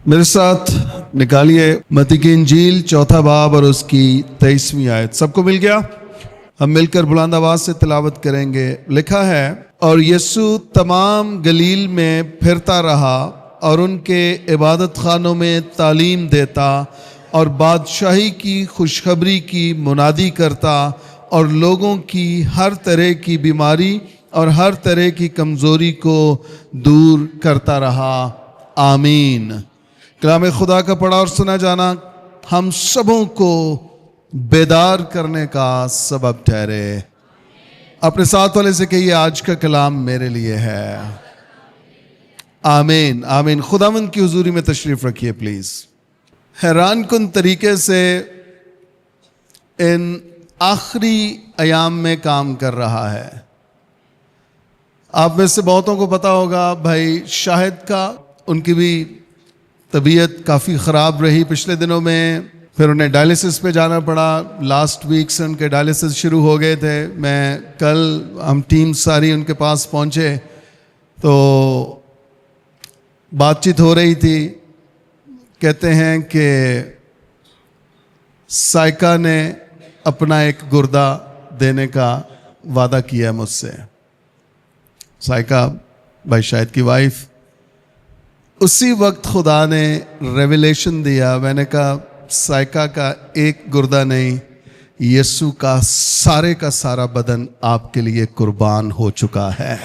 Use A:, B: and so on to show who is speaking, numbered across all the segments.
A: میرے ساتھ نکالیے متی کی انجیل چوتھا باب اور اس کی 23ویں آیت. سب کو مل گیا؟ ہم مل کر بلند آواز سے تلاوت کریں گے. لکھا ہے، اور یسوع تمام گلیل میں پھرتا رہا اور ان کے عبادت خانوں میں تعلیم دیتا اور بادشاہی کی خوشخبری کی منادی کرتا اور لوگوں کی ہر طرح کی بیماری اور ہر طرح کی کمزوری کو دور کرتا رہا. آمین. کلام خدا کا پڑھا اور سنا جانا ہم سبوں کو بیدار کرنے کا سبب ٹھہرے. اپنے ساتھ والے سے کہیے، آج کا کلام میرے لیے ہے. آمین آمین. خداوند کی حضوری میں تشریف رکھیے پلیز. حیران کن طریقے سے ان آخری ایام میں کام کر رہا ہے. آپ میں سے بہتوں کو پتا ہوگا بھائی شاہد کا، ان کی بھی طبیعت کافی خراب رہی پچھلے دنوں میں. پھر انہیں ڈائلیسس پہ جانا پڑا. لاسٹ ویک سے ان کے ڈائلیسس شروع ہو گئے تھے. میں کل ہم ٹیم ساری ان کے پاس پہنچے تو بات چیت ہو رہی تھی. کہتے ہیں کہ سائکا نے اپنا ایک گردہ دینے کا وعدہ کیا مجھ سے. سائکا بھائی شاہد کی وائف. اسی وقت خدا نے ریویلیشن دیا. میں نے کہا سائکا کا ایک گردہ نہیں، یسوع کا سارا بدن آپ کے لیے قربان ہو چکا ہے.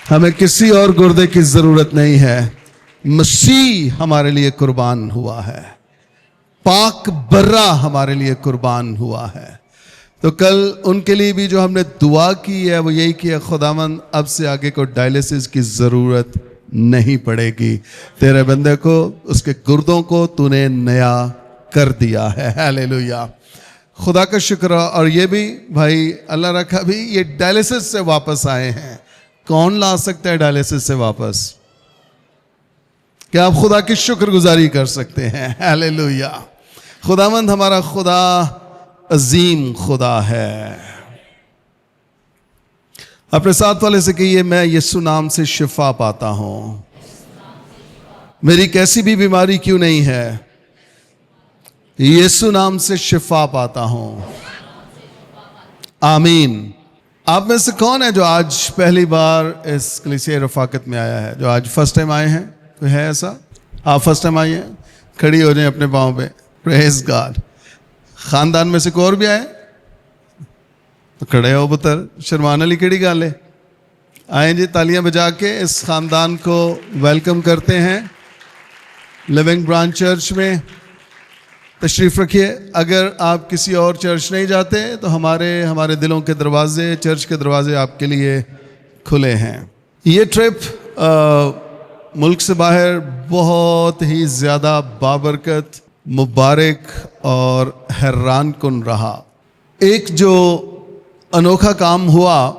A: ہمیں کسی اور گردے کی ضرورت نہیں ہے. مسیح ہمارے لیے قربان ہوا ہے. پاک برہ ہمارے لیے قربان ہوا ہے. تو کل ان کے لیے بھی جو ہم نے دعا کی ہے وہ یہی کہ خداوند اب سے آگے کو ڈائلیسس کی ضرورت نہیں پڑے گی. تیرے بندے کو، اس کے گردوں کو تو نے نیا کر دیا ہے. ہیلیلویا. خدا کا شکر. اور یہ بھی بھائی اللہ رکھا بھی یہ ڈائلیسس سے واپس آئے ہیں. کون لا سکتا ہے ڈائلیسس سے واپس؟ کیا آپ خدا کی شکر گزاری کر سکتے ہیں؟ ہیلیلویا. خداوند ہمارا خدا عظیم خدا ہے. اپنے ساتھ والے سے کہیے، میں یسوع نام سے شفا پاتا ہوں. میری کیسی بھی بیماری کیوں نہیں ہے، یسوع نام سے شفا پاتا ہوں. آمین. آپ میں سے کون ہے جو آج پہلی بار اس کلیسیا رفاقت میں آیا ہے؟ جو آج فرسٹ ٹائم آئے ہیں؟ کوئی ہے ایسا؟ آپ فرسٹ ٹائم آئیے، کھڑی ہو جائیں اپنے پاؤں پہ. پریز گاڈ. خاندان میں سے کوئی اور بھی آئے تو کھڑے ہو پتر. شرمان علی کیڑی گل ہے. آئیں جی، تالیاں بجا کے اس خاندان کو ویلکم کرتے ہیں. لیونگ برانچ چرچ میں تشریف رکھیے. اگر آپ کسی اور چرچ نہیں جاتے تو ہمارے دلوں کے دروازے، چرچ کے دروازے آپ کے لیے کھلے ہیں. یہ ٹرپ ملک سے باہر بہت ہی زیادہ بابرکت، مبارک اور حیران کن رہا. ایک جو انوکھا کام ہوا،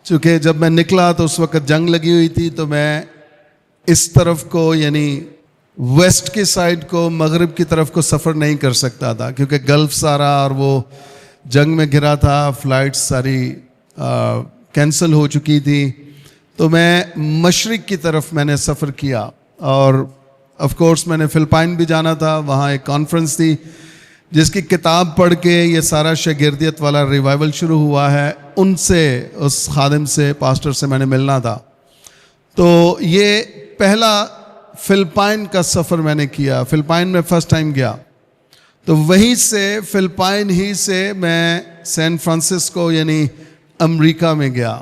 A: چونکہ جب میں نکلا تو اس وقت جنگ لگی ہوئی تھی، تو میں اس طرف کو یعنی ویسٹ کی سائڈ کو، مغرب کی طرف کو سفر نہیں کر سکتا تھا کیونکہ گلف سارا اور وہ جنگ میں گھرا تھا. فلائٹ ساری کینسل ہو چکی تھی. تو میں مشرق کی طرف میں نے سفر کیا اور آف کورس میں نے فلپائن بھی جانا تھا. وہاں ایک کانفرنس تھی جس کی کتاب پڑھ کے یہ سارا شاگردیت والا ریوائول شروع ہوا ہے. ان سے، اس خادم سے، پاسٹر سے میں نے ملنا تھا. تو یہ پہلا فلپائن کا سفر میں نے کیا. فلپائن میں فرسٹ ٹائم گیا. تو وہیں سے فلپائن ہی سے میں سین فرانسسکو یعنی امریکہ میں گیا.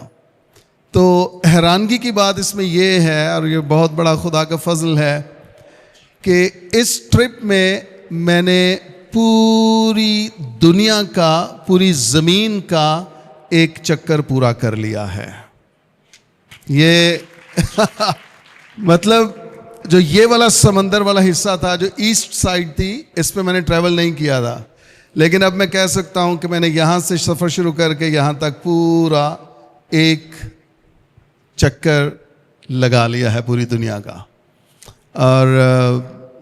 A: تو حیرانگی کی بات اس میں یہ ہے، اور یہ بہت بڑا خدا کا فضل ہے، کہ اس ٹرپ میں نے پوری دنیا کا، پوری زمین کا ایک چکر پورا کر لیا ہے. یہ مطلب جو یہ والا سمندر والا حصہ تھا، جو ایسٹ سائڈ تھی، اس پہ میں نے ٹریول نہیں کیا تھا. لیکن اب میں کہہ سکتا ہوں کہ میں نے یہاں سے سفر شروع کر کے یہاں تک پورا ایک چکر لگا لیا ہے پوری دنیا کا. اور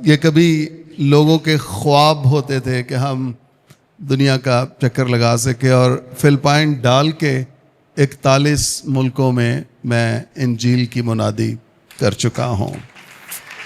A: یہ کبھی لوگوں کے خواب ہوتے تھے کہ ہم دنیا کا چکر لگا سکے، اور فلپائن ڈال کے 41 ملکوں میں انجیل کی منادی کر چکا ہوں.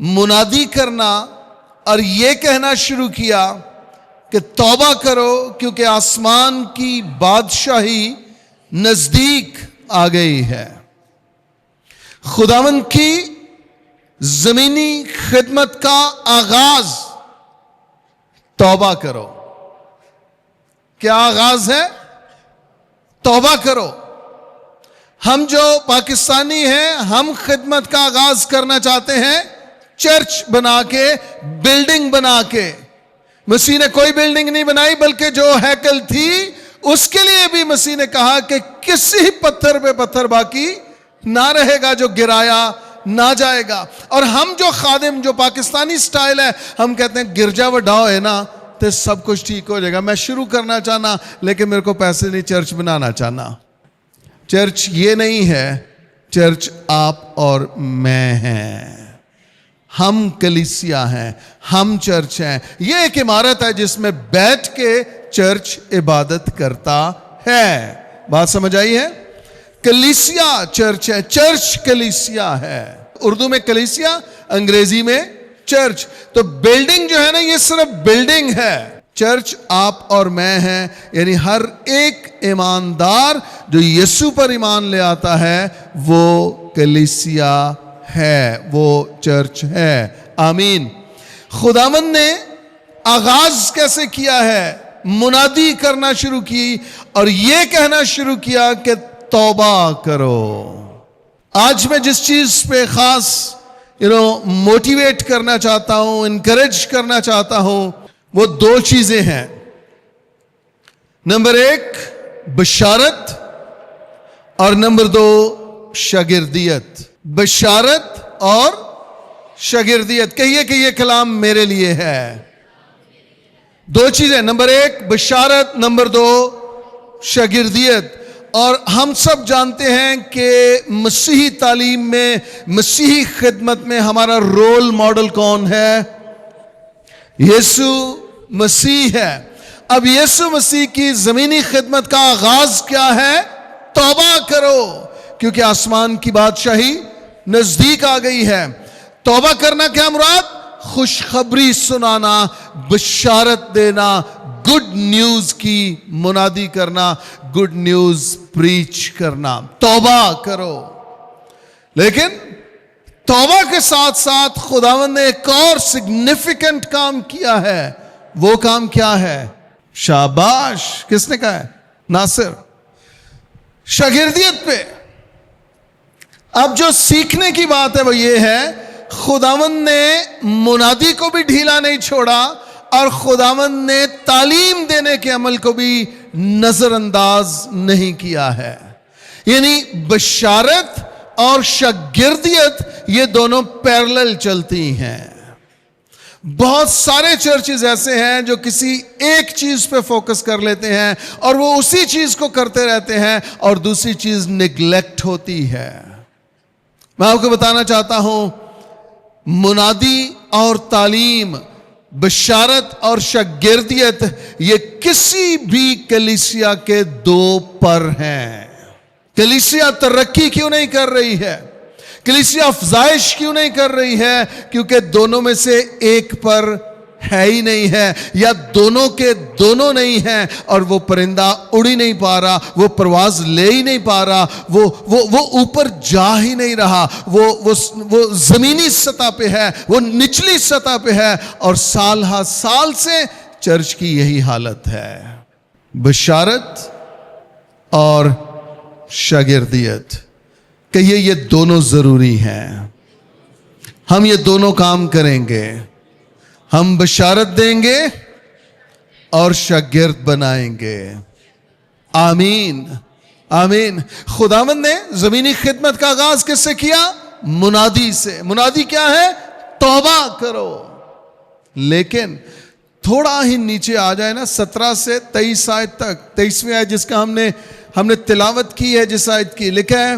A: منادی کرنا اور یہ کہنا شروع کیا کہ توبہ کرو کیونکہ آسمان کی بادشاہی نزدیک آ گئی ہے. خداوند کی زمینی خدمت کا آغاز توبہ کرو. کیا آغاز ہے؟ توبہ کرو. ہم جو پاکستانی ہیں ہم خدمت کا آغاز کرنا چاہتے ہیں چرچ بنا کے, بلڈنگ بنا کے. مسیح نے کوئی بلڈنگ نہیں بنائی بلکہ جو ہیکل تھی اس کے لیے بھی مسیح نے کہا کہ کسی پتھر پہ پتھر باقی نہ رہے گا جو گرایا نہ جائے گا. اور ہم جو خادم, جو پاکستانی سٹائل ہے, ہم کہتے ہیں گرجا وڈاؤ ہے نا تو سب کچھ ٹھیک ہو جائے گا. میں شروع کرنا چاہنا لیکن میرے کو پیسے نہیں چرچ بنانا چاہنا. چرچ یہ نہیں ہے, چرچ آپ اور میں ہیں. ہم کلیسیا ہیں, ہم چرچ ہیں. یہ ایک عمارت ہے جس میں بیٹھ کے چرچ عبادت کرتا ہے. بات سمجھ آئی ہے؟ کلیسیا چرچ ہے, چرچ کلیسیا ہے. اردو میں کلیسیا, انگریزی میں چرچ. تو بلڈنگ جو ہے نا یہ صرف بلڈنگ ہے. چرچ آپ اور میں ہیں, یعنی ہر ایک ایماندار جو یسوع پر ایمان لے آتا ہے وہ کلیسیا ہے, وہ چرچ ہے. آمین. خداوند نے آغاز کیسے کیا ہے؟ منادی کرنا شروع کی اور یہ کہنا شروع کیا کہ توبہ کرو. آج میں جس چیز پہ خاص موٹیویٹ کرنا چاہتا ہوں, انکریج کرنا چاہتا ہوں, وہ دو چیزیں ہیں. نمبر 1 بشارت اور نمبر 2 شاگردیت. بشارت اور شاگردیت. کہیے کہ یہ کلام میرے لیے ہے. دو چیزیں, نمبر 1 بشارت, نمبر 2 شاگردیت. اور ہم سب جانتے ہیں کہ مسیحی تعلیم میں, مسیحی خدمت میں ہمارا رول ماڈل کون ہے؟ یسوع مسیح ہے. اب یسوع مسیح کی زمینی خدمت کا آغاز کیا ہے؟ توبہ کرو کیونکہ آسمان کی بادشاہی نزدیک آ گئی ہے. توبہ کرنا کیا مراد؟ خوشخبری سنانا, بشارت دینا, گڈ نیوز کی منادی کرنا, گڈ نیوز پریچ کرنا. توبہ کرو. لیکن توبہ کے ساتھ ساتھ خداوند نے ایک اور سگنیفیکنٹ کام کیا ہے. وہ کام کیا ہے؟ شاباش. کس نے کہا ہے؟ ناصر. شاگردیت پہ. اب جو سیکھنے کی بات ہے وہ یہ ہے, خداوند نے منادی کو بھی ڈھیلا نہیں چھوڑا اور خداوند نے تعلیم دینے کے عمل کو بھی نظر انداز نہیں کیا ہے. یعنی بشارت اور شاگردیت یہ دونوں پیرلل چلتی ہیں. بہت سارے چرچز ایسے ہیں جو کسی ایک چیز پہ فوکس کر لیتے ہیں اور وہ اسی چیز کو کرتے رہتے ہیں اور دوسری چیز نیگلیکٹ ہوتی ہے. میں آپ کو بتانا چاہتا ہوں, منادی اور تعلیم, بشارت اور شاگردیت یہ کسی بھی کلیسیا کے دو پر ہیں. کلیسیا ترقی کیوں نہیں کر رہی ہے؟ کلیسیا افزائش کیوں نہیں کر رہی ہے؟ کیونکہ دونوں میں سے ایک پر ہے ہی نہیں ہے, یا دونوں کے دونوں نہیں ہیں اور وہ پرندہ اڑ ہی نہیں پا رہا, وہ پرواز لے ہی نہیں پا رہا, وہ اوپر جا ہی نہیں رہا, وہ زمینی سطح پہ ہے, وہ نچلی سطح پہ ہے. اور سال ہا سال سے چرچ کی یہی حالت ہے. بشارت اور شاگردیت, کہیے یہ دونوں ضروری ہیں. ہم یہ دونوں کام کریں گے. ہم بشارت دیں گے اور شاگرد بنائیں گے. آمین آمین. خداوند نے زمینی خدمت کا آغاز کس سے کیا؟ منادی سے. منادی کیا ہے؟ توبہ کرو. لیکن تھوڑا ہی نیچے آ جائے نا, 17 سے 23 آیت تک, 23ویں آیت جس کا ہم نے تلاوت کی ہے, جس آیت کی لکھا ہے,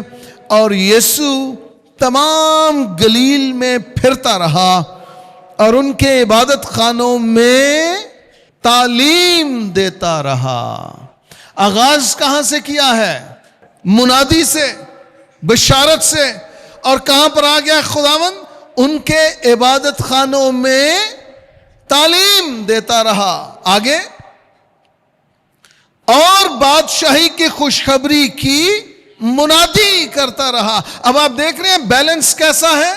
A: اور یسوع تمام گلیل میں پھرتا رہا اور ان کے عبادت خانوں میں تعلیم دیتا رہا. آغاز کہاں سے کیا ہے؟ منادی سے, بشارت سے. اور کہاں پر آ گیا خداوند؟ ان کے عبادت خانوں میں تعلیم دیتا رہا. آگے اور بادشاہی کی خوشخبری کی منادی کرتا رہا. اب آپ دیکھ رہے ہیں بیلنس کیسا ہے.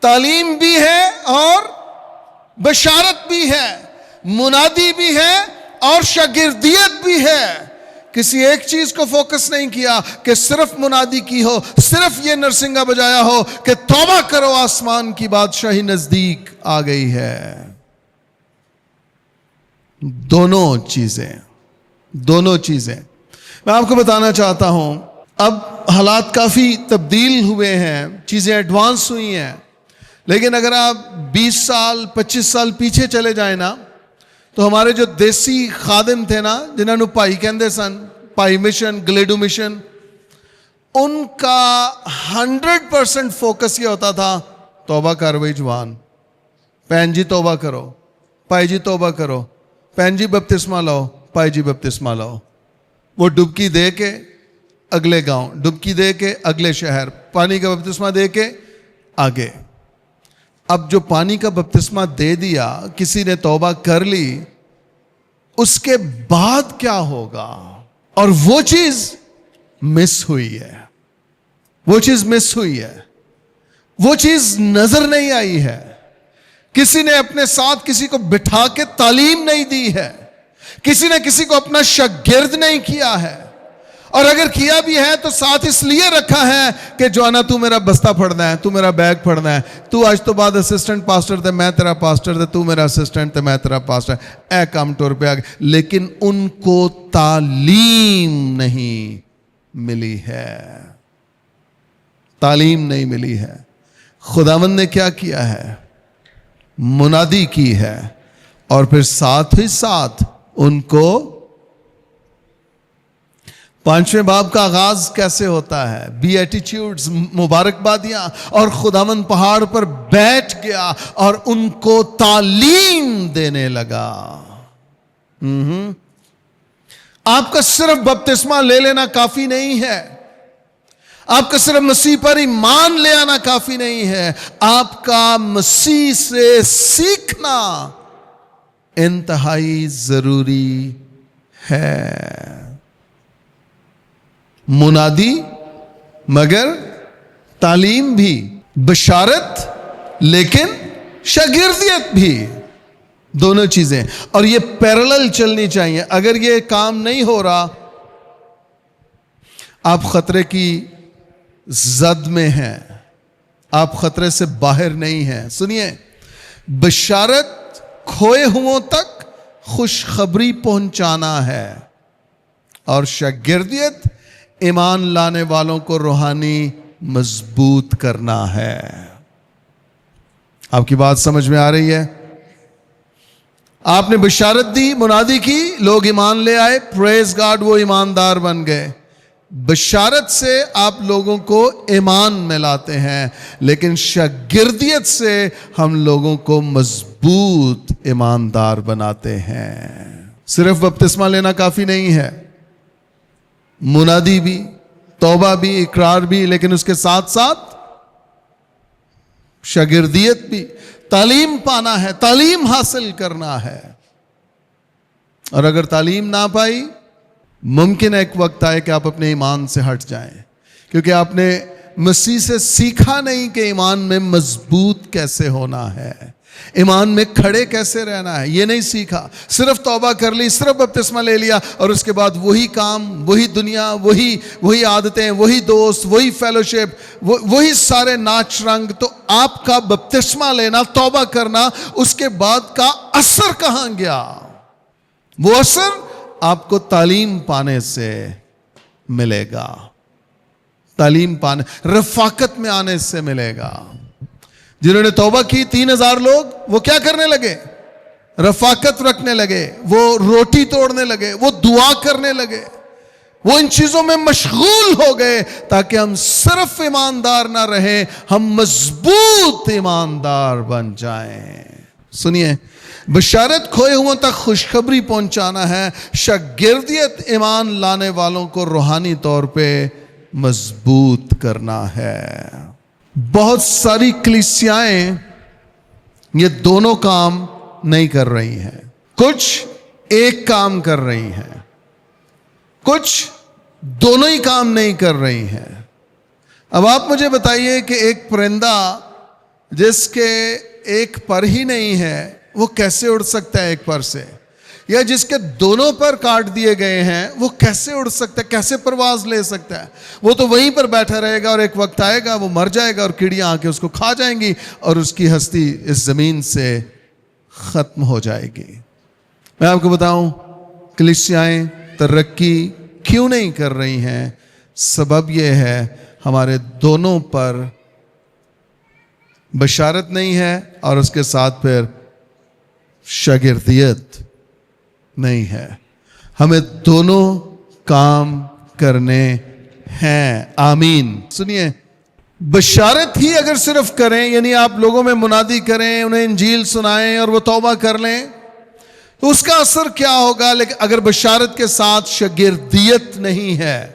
A: تعلیم بھی ہے اور بشارت بھی ہے, منادی بھی ہے اور شاگردیت بھی ہے. کسی ایک چیز کو فوکس نہیں کیا کہ صرف منادی کی ہو, صرف یہ نرسنگا بجایا ہو کہ توبہ کرو آسمان کی بادشاہی نزدیک آ گئی ہے. دونوں چیزیں میں آپ کو بتانا چاہتا ہوں. اب حالات کافی تبدیل ہوئے ہیں, چیزیں ایڈوانس ہوئی ہیں, لیکن اگر آپ 20 سال 25 سال پیچھے چلے جائیں نا, تو ہمارے جو دیسی خادم تھے نا, جنہوں نے پائی کہندے سن, پائی مشن, گلیڈو مشن, ان کا 100% فوکس یہ ہوتا تھا, توبہ کر وہی جوان, پین جی توبہ کرو, پائی جی توبہ کرو, پین جی بپتسمہ لاؤ, پائی جی بپتسمہ لاؤ. وہ ڈبکی دے کے اگلے گاؤں, ڈبکی دے کے اگلے شہر, پانی کا بپتسمہ دے کے آگے. اب جو پانی کا بپتسمہ دے دیا, کسی نے توبہ کر لی, اس کے بعد کیا ہوگا؟ اور وہ چیز مس ہوئی ہے, وہ چیز نظر نہیں آئی ہے. کسی نے اپنے ساتھ کسی کو بٹھا کے تعلیم نہیں دی ہے, کسی نے کسی کو اپنا شاگرد نہیں کیا ہے, اور اگر کیا بھی ہے تو ساتھ اس لیے رکھا ہے کہ جوانا تو میرا بستہ پڑھنا ہے, تو میرا بیگ پڑھنا ہے, تو آج تو بعد اسسٹنٹ پاسٹر تھے, میں تیرا پاسٹر تھے, تو میرا اسسٹنٹ تھے, میں تیرا پاسٹر, اے کام ٹور پہ آگے. لیکن ان کو تعلیم نہیں ملی ہے, تعلیم نہیں ملی ہے. خداوند نے کیا کیا ہے؟ منادی کی ہے, اور پھر ساتھ ہی ساتھ ان کو 5ویں باب کا آغاز کیسے ہوتا ہے؟ بی ایٹیٹیوڈز, مبارکبادیاں, اور خداوند پہاڑ پر بیٹھ گیا اور ان کو تعلیم دینے لگا. آپ کا صرف بپتسمہ لے لینا کافی نہیں ہے, آپ کا صرف مسیح پر ایمان لے آنا کافی نہیں ہے, آپ کا مسیح سے سیکھنا انتہائی ضروری ہے. منادی مگر تعلیم بھی, بشارت لیکن شاگردیت بھی, دونوں چیزیں, اور یہ پیرلل چلنی چاہیے. اگر یہ کام نہیں ہو رہا, آپ خطرے کی زد میں ہیں, آپ خطرے سے باہر نہیں ہیں. سنیے, بشارت کھوئے ہوں تک خوشخبری پہنچانا ہے, اور شاگردیت ایمان لانے والوں کو روحانی مضبوط کرنا ہے. آپ کی بات سمجھ میں آ رہی ہے؟ آپ نے بشارت دی, منادی کی, لوگ ایمان لے آئے, پریز گاڈ, وہ ایماندار بن گئے. بشارت سے آپ لوگوں کو ایمان میں لاتے ہیں, لیکن شاگردیت سے ہم لوگوں کو مضبوط ایماندار بناتے ہیں. صرف بپتسمہ لینا کافی نہیں ہے, منادی بھی, توبہ بھی, اقرار بھی, لیکن اس کے ساتھ ساتھ شاگردیت بھی. تعلیم پانا ہے, تعلیم حاصل کرنا ہے. اور اگر تعلیم نہ پائی, ممکن ہے ایک وقت آئے کہ آپ اپنے ایمان سے ہٹ جائیں, کیونکہ آپ نے مسیح سے سیکھا نہیں کہ ایمان میں مضبوط کیسے ہونا ہے, ایمان میں کھڑے کیسے رہنا ہے. یہ نہیں سیکھا, صرف توبہ کر لی, صرف بپتسمہ لے لیا, اور اس کے بعد وہی کام, وہی دنیا, وہی عادتیں, وہی دوست, وہی فیلوشپ, وہی سارے ناچ رنگ. تو آپ کا بپتسمہ لینا, توبہ کرنا, اس کے بعد کا اثر کہاں گیا؟ وہ اثر آپ کو تعلیم پانے سے ملے گا, تعلیم پانے, رفاقت میں آنے سے ملے گا. جنہوں نے توبہ کی 3000 لوگ, وہ کیا کرنے لگے؟ رفاقت رکھنے لگے, وہ روٹی توڑنے لگے, وہ دعا کرنے لگے, وہ ان چیزوں میں مشغول ہو گئے, تاکہ ہم صرف ایماندار نہ رہیں, ہم مضبوط ایماندار بن جائیں. سنیے, بشارت کھوئے ہوں تک خوشخبری پہنچانا ہے, شاگردیت ایمان لانے والوں کو روحانی طور پہ مضبوط کرنا ہے. بہت ساری کلیسیائیں یہ دونوں کام نہیں کر رہی ہیں. کچھ ایک کام کر رہی ہیں, کچھ دونوں ہی کام نہیں کر رہی ہیں. اب آپ مجھے بتائیے کہ ایک پرندہ جس کے ایک پر ہی نہیں ہے وہ کیسے اڑ سکتا ہے ایک پر سے؟ یا جس کے دونوں پر کاٹ دیے گئے ہیں وہ کیسے اڑ سکتا ہے, کیسے پرواز لے سکتا ہے؟ وہ تو وہیں پر بیٹھا رہے گا اور ایک وقت آئے گا وہ مر جائے گا اور کیڑیاں آ کے اس کو کھا جائیں گی اور اس کی ہستی اس زمین سے ختم ہو جائے گی. میں آپ کو بتاؤں کلیسیائیں ترقی کیوں نہیں کر رہی ہیں؟ سبب یہ ہے ہمارے دونوں پر بشارت نہیں ہے اور اس کے ساتھ پھر شاگردیت نہیں ہے. ہمیں دونوں کام کرنے ہیں. آمین. سنیے, بشارت ہی اگر صرف کریں, یعنی آپ لوگوں میں منادی کریں, انہیں انجیل سنائیں اور وہ توبہ کر لیں, تو اس کا اثر کیا ہوگا؟ لیکن اگر بشارت کے ساتھ شاگردیت نہیں ہے,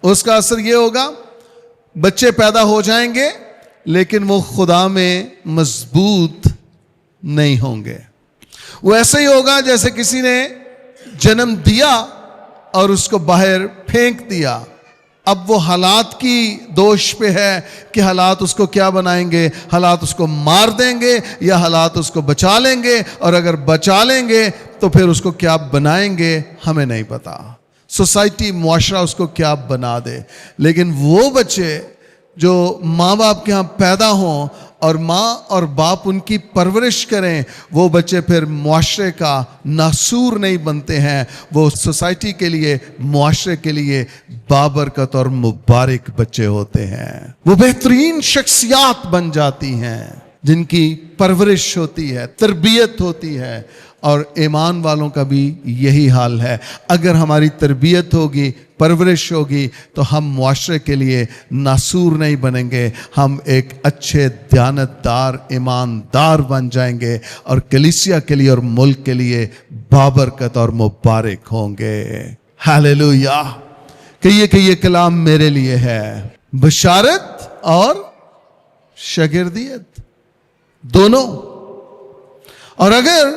A: اس کا اثر یہ ہوگا بچے پیدا ہو جائیں گے لیکن وہ خدا میں مضبوط نہیں ہوں گے. وہ ایسا ہی ہوگا جیسے کسی نے جنم دیا اور اس کو باہر پھینک دیا. اب وہ حالات کی دوش پہ ہے کہ حالات اس کو کیا بنائیں گے, حالات اس کو مار دیں گے یا حالات اس کو بچا لیں گے, اور اگر بچا لیں گے تو پھر اس کو کیا بنائیں گے ہمیں نہیں پتا. سوسائٹی, معاشرہ اس کو کیا بنا دے. لیکن وہ بچے جو ماں باپ کے ہاں پیدا ہوں اور ماں اور باپ ان کی پرورش کریں, وہ بچے پھر معاشرے کا ناسور نہیں بنتے ہیں, وہ سوسائٹی کے لیے, معاشرے کے لیے بابرکت اور مبارک بچے ہوتے ہیں. وہ بہترین شخصیات بن جاتی ہیں جن کی پرورش ہوتی ہے, تربیت ہوتی ہے. اور ایمان والوں کا بھی یہی حال ہے. اگر ہماری تربیت ہوگی, پرورش ہوگی, تو ہم معاشرے کے لیے ناسور نہیں بنیں گے, ہم ایک اچھے دیانتدار, ایماندار بن جائیں گے اور کلیسیا کے لیے اور ملک کے لیے بابرکت اور مبارک ہوں گے. ہاللیلویا. کہ یہ کلام میرے لیے ہے. بشارت اور شاگردیت دونوں. اور اگر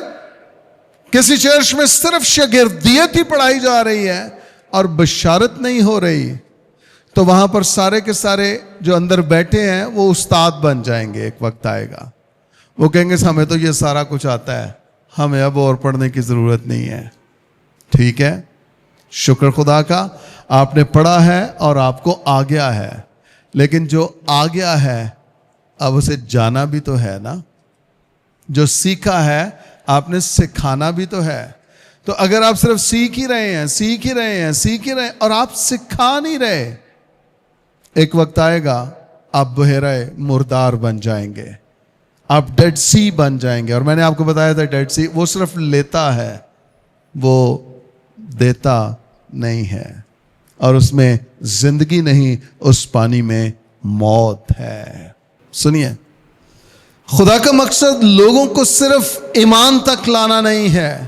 A: کسی چرچ میں صرف شاگردیت ہی پڑھائی جا رہی ہے اور بشارت نہیں ہو رہی, تو وہاں پر سارے کے سارے جو اندر بیٹھے ہیں وہ استاد بن جائیں گے. ایک وقت آئے گا وہ کہیں گے ہمیں تو یہ سارا کچھ آتا ہے, ہمیں اب اور پڑھنے کی ضرورت نہیں ہے. ٹھیک ہے, شکر خدا کا آپ نے پڑھا ہے اور آپ کو آ گیا ہے, لیکن جو آ گیا ہے اب اسے جانا بھی تو ہے نا. جو سیکھا ہے آپ نے سکھانا بھی تو ہے. تو اگر آپ صرف سیکھ ہی رہے ہیں اور آپ سکھا نہیں رہے, ایک وقت آئے گا آپ بحیرہ مردار بن جائیں گے, آپ ڈیڈ سی بن جائیں گے. اور میں نے آپ کو بتایا تھا ڈیڈ سی وہ صرف لیتا ہے, وہ دیتا نہیں ہے, اور اس میں زندگی نہیں, اس پانی میں موت ہے. سنیے, خدا کا مقصد لوگوں کو صرف ایمان تک لانا نہیں ہے,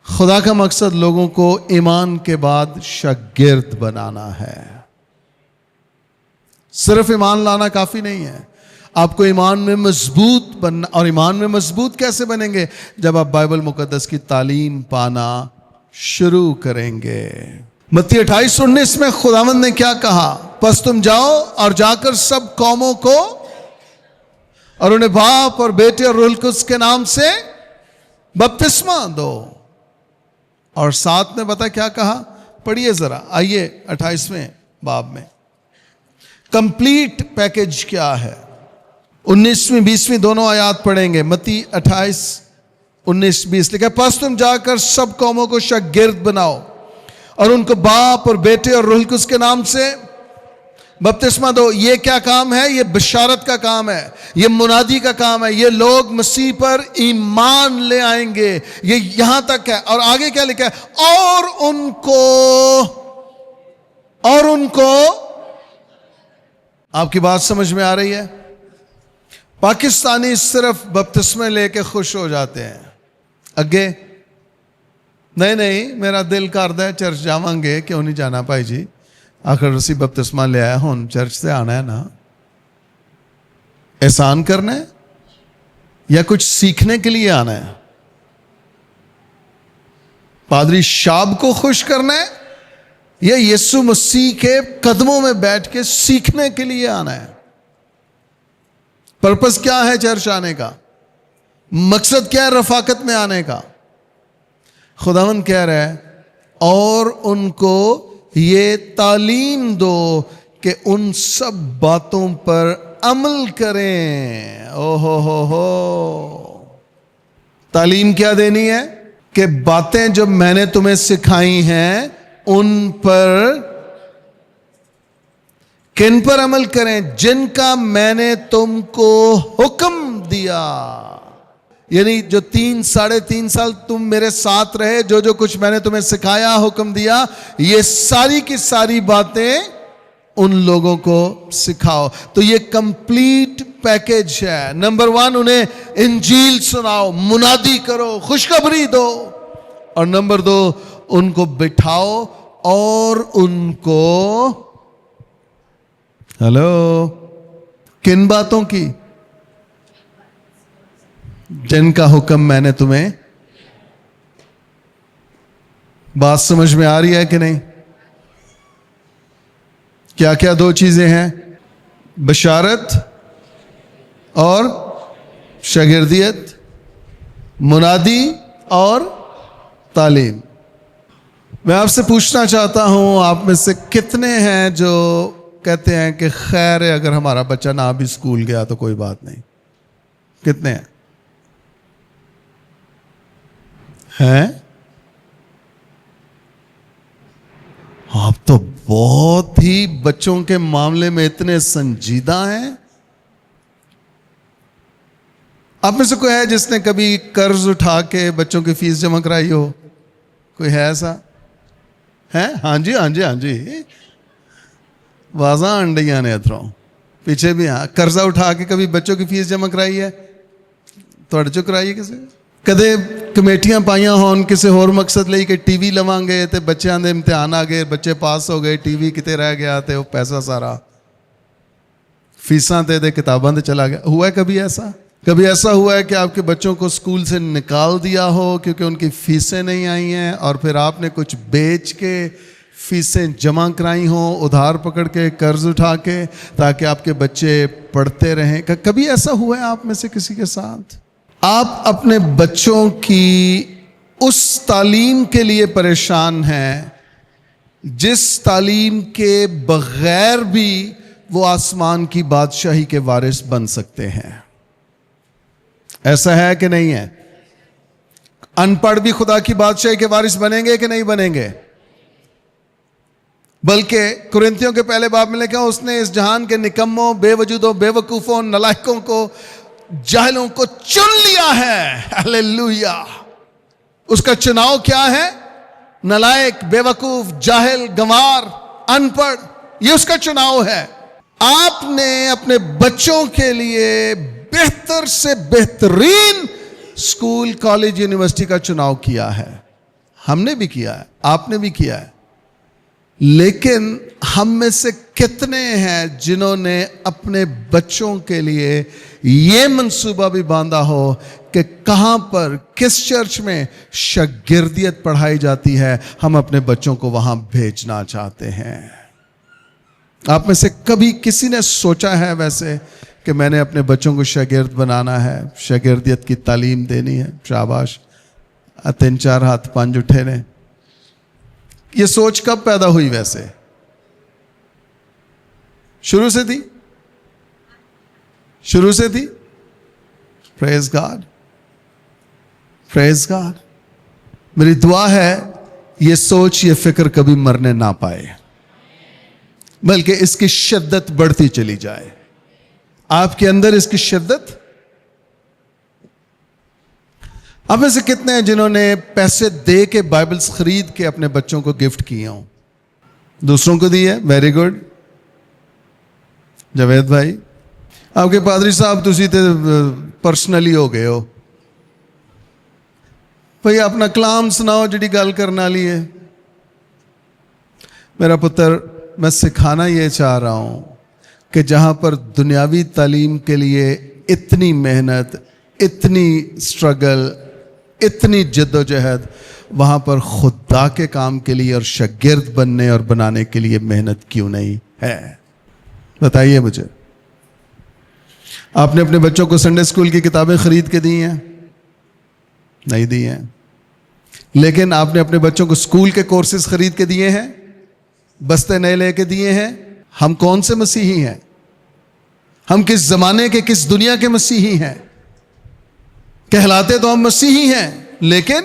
A: خدا کا مقصد لوگوں کو ایمان کے بعد شاگرد بنانا ہے. صرف ایمان لانا کافی نہیں ہے, آپ کو ایمان میں مضبوط بننا. اور ایمان میں مضبوط کیسے بنیں گے؟ جب آپ بائبل مقدس کی تعلیم پانا شروع کریں گے. متی 28:19 میں خداوند نے کیا کہا؟ پس تم جاؤ اور جا کر سب قوموں کو اور انہیں باپ اور بیٹے اور روح القدس کے نام سے بپتسمہ دو. اور ساتھ میں بتا کیا کہا؟ پڑھیے ذرا, آئیے 28ویں باب میں کمپلیٹ پیکج کیا ہے. 19ویں 20ویں دونوں آیات پڑھیں گے. متی 28:19-20 لکھا, پس تم جا کر سب قوموں کو شاگرد بناؤ اور ان کو باپ اور بیٹے اور روح القدس کے نام سے بپتسمہ دو. یہ کیا کام ہے؟ یہ بشارت کا کام ہے, یہ منادی کا کام ہے. یہ لوگ مسیح پر ایمان لے آئیں گے, یہ یہاں تک ہے. اور آگے کیا لکھا ہے؟ اور ان کو آپ کی بات سمجھ میں آ رہی ہے؟ پاکستانی صرف بپتسمے لے کے خوش ہو جاتے ہیں. اگے نہیں میرا دل کردا ہے چرچ جاواں گے, کیوں نہیں جانا بھائی جی, آخر اسی بپتسمہ لے آیا ہوں, چرچ سے آنا ہے نا. احسان کرنا ہے یا کچھ سیکھنے کے لیے آنا ہے؟ پادری شاب کو خوش کرنا ہے یا یسوع مسیح کے قدموں میں بیٹھ کے سیکھنے کے لیے آنا ہے؟ پرپس کیا ہے چرچ آنے کا؟ مقصد کیا ہے رفاقت میں آنے کا؟ خداوند کہہ رہا ہے اور ان کو یہ تعلیم دو کہ ان سب باتوں پر عمل کریں. او ہو تعلیم کیا دینی ہے؟ کہ باتیں جو میں نے تمہیں سکھائی ہیں ان پر، کن پر عمل کریں؟ جن کا میں نے تم کو حکم دیا. یعنی جو 3-3.5 سال تم میرے ساتھ رہے، جو کچھ میں نے تمہیں سکھایا، حکم دیا، یہ ساری کی ساری باتیں ان لوگوں کو سکھاؤ. تو یہ کمپلیٹ پیکج ہے. نمبر 1 انہیں انجیل سناؤ، منادی کرو، خوشخبری دو. اور نمبر 2 ان کو بٹھاؤ اور ان کو کن باتوں کی؟ جن کا حکم میں نے تمہیں. بات سمجھ میں آ رہی ہے کہ نہیں؟ کیا کیا 2 چیزیں ہیں؟ بشارت اور شاگردیت، منادی اور تعلیم. میں آپ سے پوچھنا چاہتا ہوں، آپ میں سے کتنے ہیں جو کہتے ہیں کہ خیر ہے اگر ہمارا بچہ نہ بھی اسکول گیا تو کوئی بات نہیں؟ کتنے ہیں؟ آپ تو بہت ہی بچوں کے معاملے میں اتنے سنجیدہ ہیں. آپ میں سے کوئی ہے جس نے کبھی قرض اٹھا کے بچوں کی فیس جمع کرائی ہو؟ کوئی ہے ایسا؟ ہے؟ ہاں جی واضح انڈیاں نے اتروں پیچھے بھی. ہاں، قرضہ اٹھا کے کبھی بچوں کی فیس جمع کرائی ہے؟ توڑ جو کرائی ہے کسی؟ کدے کمیٹیاں پائیاں ہون کسی اور مقصد لئی کہ ٹی وی لواں گے تے بچیاں دے امتحان آ گئے، بچے پاس ہو گئے، ٹی وی کتے رہ گیا تے وہ پیسہ سارا فیساں تے کتاباں تے چلا گیا؟ ہوا ہے کبھی ایسا؟ کبھی ایسا ہوا ہے کہ آپ کے بچوں کو اسکول سے نکال دیا ہو کیونکہ ان کی فیسیں نہیں آئی ہیں اور پھر آپ نے کچھ بیچ کے فیسیں جمع کرائی ہوں، ادھار پکڑ کے، قرض اٹھا کے، تاکہ آپ کے بچے پڑھتے رہیں؟ کبھی ایسا ہوا ہے آپ میں سے کسی کے ساتھ؟ آپ اپنے بچوں کی اس تعلیم کے لیے پریشان ہیں جس تعلیم کے بغیر بھی وہ آسمان کی بادشاہی کے وارث بن سکتے ہیں. ایسا ہے کہ نہیں ہے؟ ان پڑھ بھی خدا کی بادشاہی کے وارث بنیں گے کہ نہیں بنیں گے؟ بلکہ کرنتھیوں کے پہلے باب میں لکھا اس نے اس جہان کے نکموں، بے وجودوں، بے وقوفوں، نالائقوں کو، جاہلوں کو چن لیا ہے. ہلیلویا. اس کا چناؤ کیا ہے؟ نالائق، بے وقوف، جاہل، گنوار، ان پڑھ، یہ اس کا چناؤ ہے. آپ نے اپنے بچوں کے لیے بہتر سے بہترین اسکول، کالج، یونیورسٹی کا چناؤ کیا ہے. ہم نے بھی کیا ہے، آپ نے بھی کیا ہے. لیکن ہم میں سے کتنے ہیں جنہوں نے اپنے بچوں کے لیے یہ منصوبہ بھی باندھا ہو کہ کہاں پر، کس چرچ میں شاگردیت پڑھائی جاتی ہے، ہم اپنے بچوں کو وہاں بھیجنا چاہتے ہیں؟ آپ میں سے کبھی کسی نے سوچا ہے ویسے کہ میں نے اپنے بچوں کو شاگرد بنانا ہے، شاگردیت کی تعلیم دینی ہے؟ شاباش. 3-4 ہاتھ 5 اٹھے نے. یہ سوچ کب پیدا ہوئی ویسے؟ شروع سے تھی؟ شروع سے تھی؟ پریز گاڈ، پریز گاڈ. میری دعا ہے یہ سوچ، یہ فکر کبھی مرنے نہ پائے، بلکہ اس کی شدت بڑھتی چلی جائے. آپ کے اندر اس کی شدت. آپ میں سے کتنے ہیں جنہوں نے پیسے دے کے بائبلز خرید کے اپنے بچوں کو گفٹ کیے ہوں؟ دوسروں کو دی ہے؟ Very good. جاوید بھائی، آپ کے پادری صاحب تسی تے پرسنلی ہو گئے ہو بھئی، اپنا کلام سناؤ جڑی گل کرنا لی ہے. میرا پتر، میں سکھانا یہ چاہ رہا ہوں کہ جہاں پر دنیاوی تعلیم کے لیے اتنی محنت، اتنی سٹرگل، اتنی جد و جہد، وہاں پر خدا کے کام کے لیے اور شاگرد بننے اور بنانے کے لیے محنت کیوں نہیں ہے؟ بتائیے مجھے۔ آپ نے اپنے بچوں کو سنڈے اسکول کی کتابیں خرید کے دی ہیں؟ نہیں دی ہیں۔ لیکن آپ نے اپنے بچوں کو اسکول کے کورسز خرید کے دیے ہیں، بستے نئے لے کے دیے ہیں۔ ہم کون سے مسیحی ہیں؟ ہم کس زمانے کے، کس دنیا کے مسیحی ہیں؟ کہلاتے تو ہم مسیحی ہیں، لیکن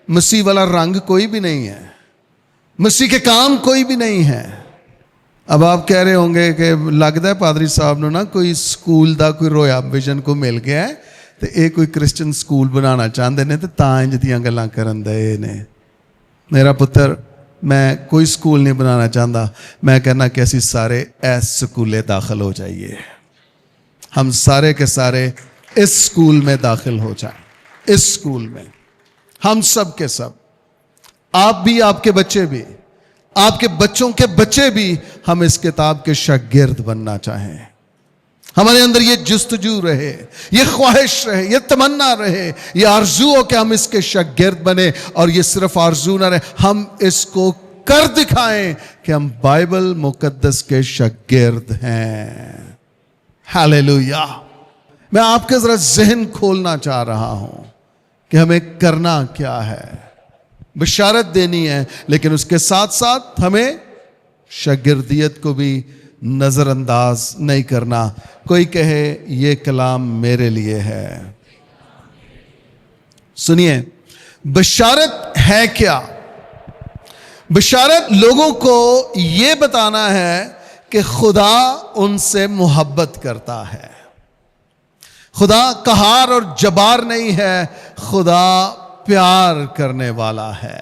A: مسیح والا رنگ کوئی بھی نہیں ہے، مسیح کے کام کوئی بھی نہیں ہے۔ اب آپ کہہ رہے ہوں گے کہ لگتا ہے پادری صاحب نے نا کوئی سکول دا کوئی رویا ویژن کو مل گیا ہے تو یہ کوئی کرسچن سکول بنانا چاہتے ہیں تو انج دیاں گلاں کرن دے نے۔ میرا پتر، میں کوئی سکول نہیں بنانا چاہتا، میں کہنا کہ اسی سارے ایس سکولے داخل ہو جائیے، ہم سارے کے سارے اس سکول میں داخل ہو جائیں، اس سکول میں ہم سب کے سب، آپ بھی، آپ کے بچے بھی، آپ کے بچوں کے بچے بھی، ہم اس کتاب کے شاگرد بننا چاہیں۔ ہمارے اندر یہ جستجو رہے، یہ خواہش رہے، یہ تمنا رہے، یہ آرزو ہو کہ ہم اس کے شاگرد بنے، اور یہ صرف آرزو نہ رہے، ہم اس کو کر دکھائیں کہ ہم بائبل مقدس کے شاگرد ہیں۔ ہاللیلویا۔ میں آپ کے ذرا ذہن کھولنا چاہ رہا ہوں کہ ہمیں کرنا کیا ہے۔ بشارت دینی ہے، لیکن اس کے ساتھ ساتھ ہمیں شاگردیت کو بھی نظر انداز نہیں کرنا۔ کوئی کہے یہ کلام میرے لیے ہے۔ سنیے، بشارت ہے کیا؟ بشارت لوگوں کو یہ بتانا ہے کہ خدا ان سے محبت کرتا ہے۔ خدا قہار اور جبار نہیں ہے، خدا پیار کرنے والا ہے،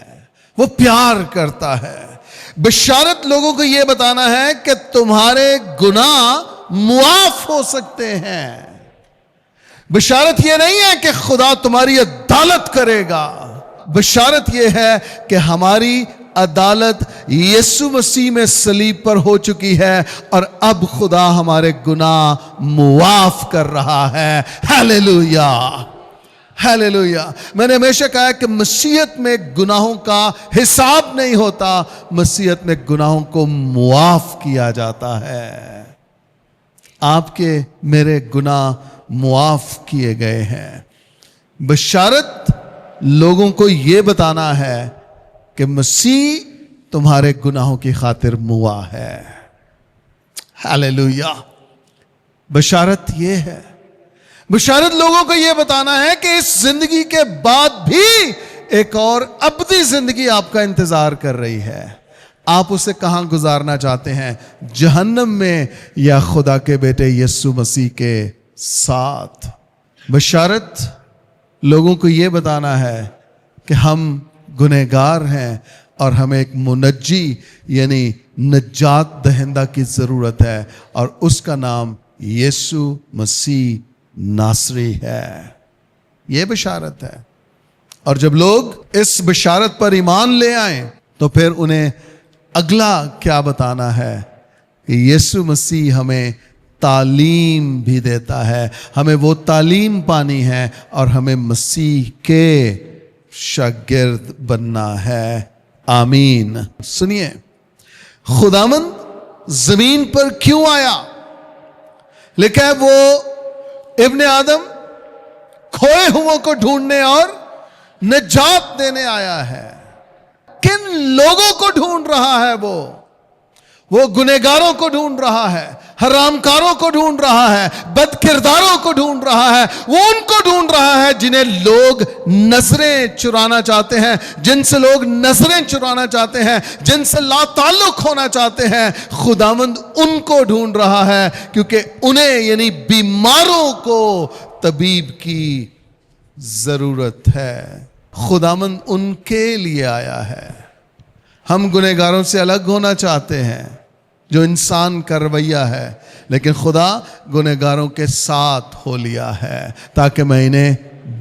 A: وہ پیار کرتا ہے۔ بشارت لوگوں کو یہ بتانا ہے کہ تمہارے گناہ معاف ہو سکتے ہیں۔ بشارت یہ نہیں ہے کہ خدا تمہاری عدالت کرے گا، بشارت یہ ہے کہ ہماری عدالت یسوع مسیح میں صلیب پر ہو چکی ہے، اور اب خدا ہمارے گناہ معاف کر رہا ہے۔ ہاللیلویا، ہاللیلویا۔ میں نے ہمیشہ کہا کہ مسیحیت میں گناہوں کا حساب نہیں ہوتا، مسیحیت میں گناہوں کو معاف کیا جاتا ہے۔ آپ کے میرے گناہ معاف کیے گئے ہیں۔ بشارت لوگوں کو یہ بتانا ہے کہ مسیح تمہارے گناہوں کی خاطر موا ہے۔ ہاللیلویا۔ بشارت یہ ہے۔ بشارت لوگوں کو یہ بتانا ہے کہ اس زندگی کے بعد بھی ایک اور ابدی زندگی آپ کا انتظار کر رہی ہے۔ آپ اسے کہاں گزارنا چاہتے ہیں؟ جہنم میں یا خدا کے بیٹے یسوع مسیح کے ساتھ؟ بشارت لوگوں کو یہ بتانا ہے کہ ہم گنہگار ہیں اور ہمیں ایک منجی یعنی نجات دہندہ کی ضرورت ہے، اور اس کا نام یسوع مسیح ناصری ہے۔ یہ بشارت ہے۔ اور جب لوگ اس بشارت پر ایمان لے آئیں تو پھر انہیں اگلا کیا بتانا ہے کہ یسوع مسیح ہمیں تعلیم بھی دیتا ہے، ہمیں وہ تعلیم پانی ہے اور ہمیں مسیح کے شاگرد بننا ہے۔ آمین۔ سنیے، خداوند زمین پر کیوں آیا؟ لکھا ہے وہ ابن آدم کھوئے ہوں کو ڈھونڈنے اور نجات دینے آیا ہے۔ کن لوگوں کو ڈھونڈ رہا ہے؟ وہ گنہگاروں کو ڈھونڈ رہا ہے، حرام کاروں کو ڈھونڈ رہا ہے، بد کرداروں کو ڈھونڈ رہا ہے، وہ ان کو ڈھونڈ رہا ہے جنہیں لوگ نظریں چرانا چاہتے ہیں، جن سے لوگ نظریں چرانا چاہتے ہیں، جن سے لا تعلق ہونا چاہتے ہیں۔ خداوند ان کو ڈھونڈ رہا ہے کیونکہ انہیں یعنی بیماروں کو طبیب کی ضرورت ہے۔ خداوند ان کے لیے آیا ہے۔ ہم گنہگاروں سے الگ ہونا چاہتے ہیں، جو انسان کا رویہ ہے، لیکن خدا گنہگاروں کے ساتھ ہو لیا ہے تاکہ میں انہیں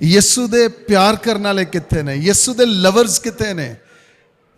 A: ਯਿਸੂ ਦੇ ਪਿਆਰ ਕਰਨ ਵਾਲੇ ਕਿੱਥੇ ਨੇ? ਯਿਸੂ ਦੇ ਲਵਰਸ ਕਿੱਥੇ ਨੇ?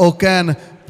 A: ਉਹ ਕਹਿਣ